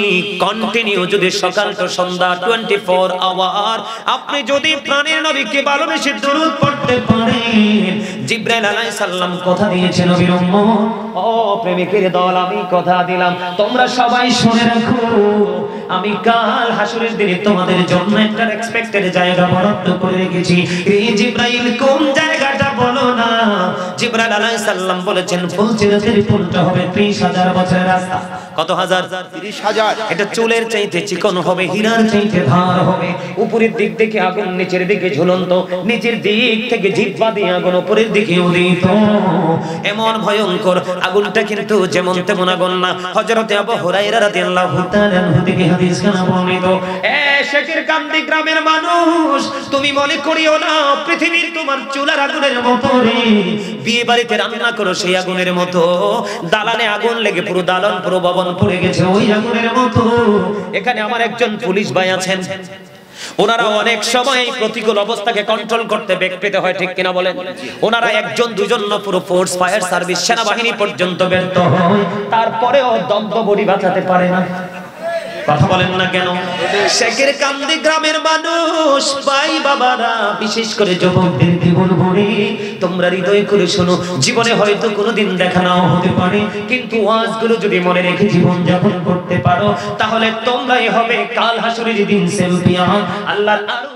কন্টিনিউ যদি সকাল তো সন্ধ্যা 24 আওয়ার আপনি যদি প্রাণের নবীকে ভালোবেসে দরুদ পড়তে পারেন, জিবরাইল আলাইহিস সালাম কথা দিয়েছেন, নবীর উম্মত ও প্রেমিকের দল, আমি কথা দিলাম তোমরা সবাই শুনে রাখো, আমি কাল হাসরের দিনে তোমাদের জন্য একটা এক্সপেক্টেড জায়গা বরাদ্দ করে রেখেছি। এই জিবরাইল কোন জায়গাটা বলো না? জিবরাইল আলাইহিস সালাম বলেছেন, ফুলসিরাতের পুলটা হবে 30,000 বছরের রাস্তা। কত হাজার? 30,000। এটা চুলের চাইতে চিকন হবে, হীরার চাইতে ধার হবে, উপরের দিক থেকে আগুন, নিচের দিকে ঝুলন্ত, নিচের দিক থেকে জিহ্বা দিয়ে আগুন, উপরের দিকে উদিত। এমন ভয়ঙ্কর আগুনটা কিন্তু যেমন তেমন আগুন না। হযরতে আবু হুরায়রা রাদিয়াল্লাহু তাআলা আনহু থেকে হাদিস কানা বর্ণিত, শেখের কান্দি গ্রামের মানুষ, তুমি মনে করিও না পৃথিবীর তোমার চুলার আগুনের মতো রে। বিয়ে বাড়িতে রান্না করো সেই আগুনের মতো, দালানে আগুন লেগে পুরো দালান পুরো ভবন পড়ে গেছে ওই আগুনের মতো। এখানে আমার একজন পুলিশ ভাই আছেন, ওনারা অনেক সময় এই প্রতিকূল অবস্থাকে কন্ট্রোল করতে বেগ পেতে হয়, ঠিক কিনা বলেন? ওনারা একজন দুজন না, পুরো ফোর্স ফায়ার সার্ভিস সেনাবাহিনী পর্যন্ত ব্যর্থ হয়, তারপরেও দগ্ধ বডি বাঁচাতে পারে না। কথা বলেন না কেন? শেখের কান্দি গ্রামের মানুষ, ভাই বাবারা, বিশেষ করে যুবকদেরকে বলবো রে, তোমরা হৃদয় করে শোনো, জীবনে হয়তো কোনোদিন দেখা নাও হতে পারে, কিন্তু ওয়াজগুলো যদি মনে রেখে জীবন যাপন করতে পারো, তাহলে তোমরাই হবে কাল হাসরের দিন চ্যাম্পিয়ন। আল্লাহর আরশ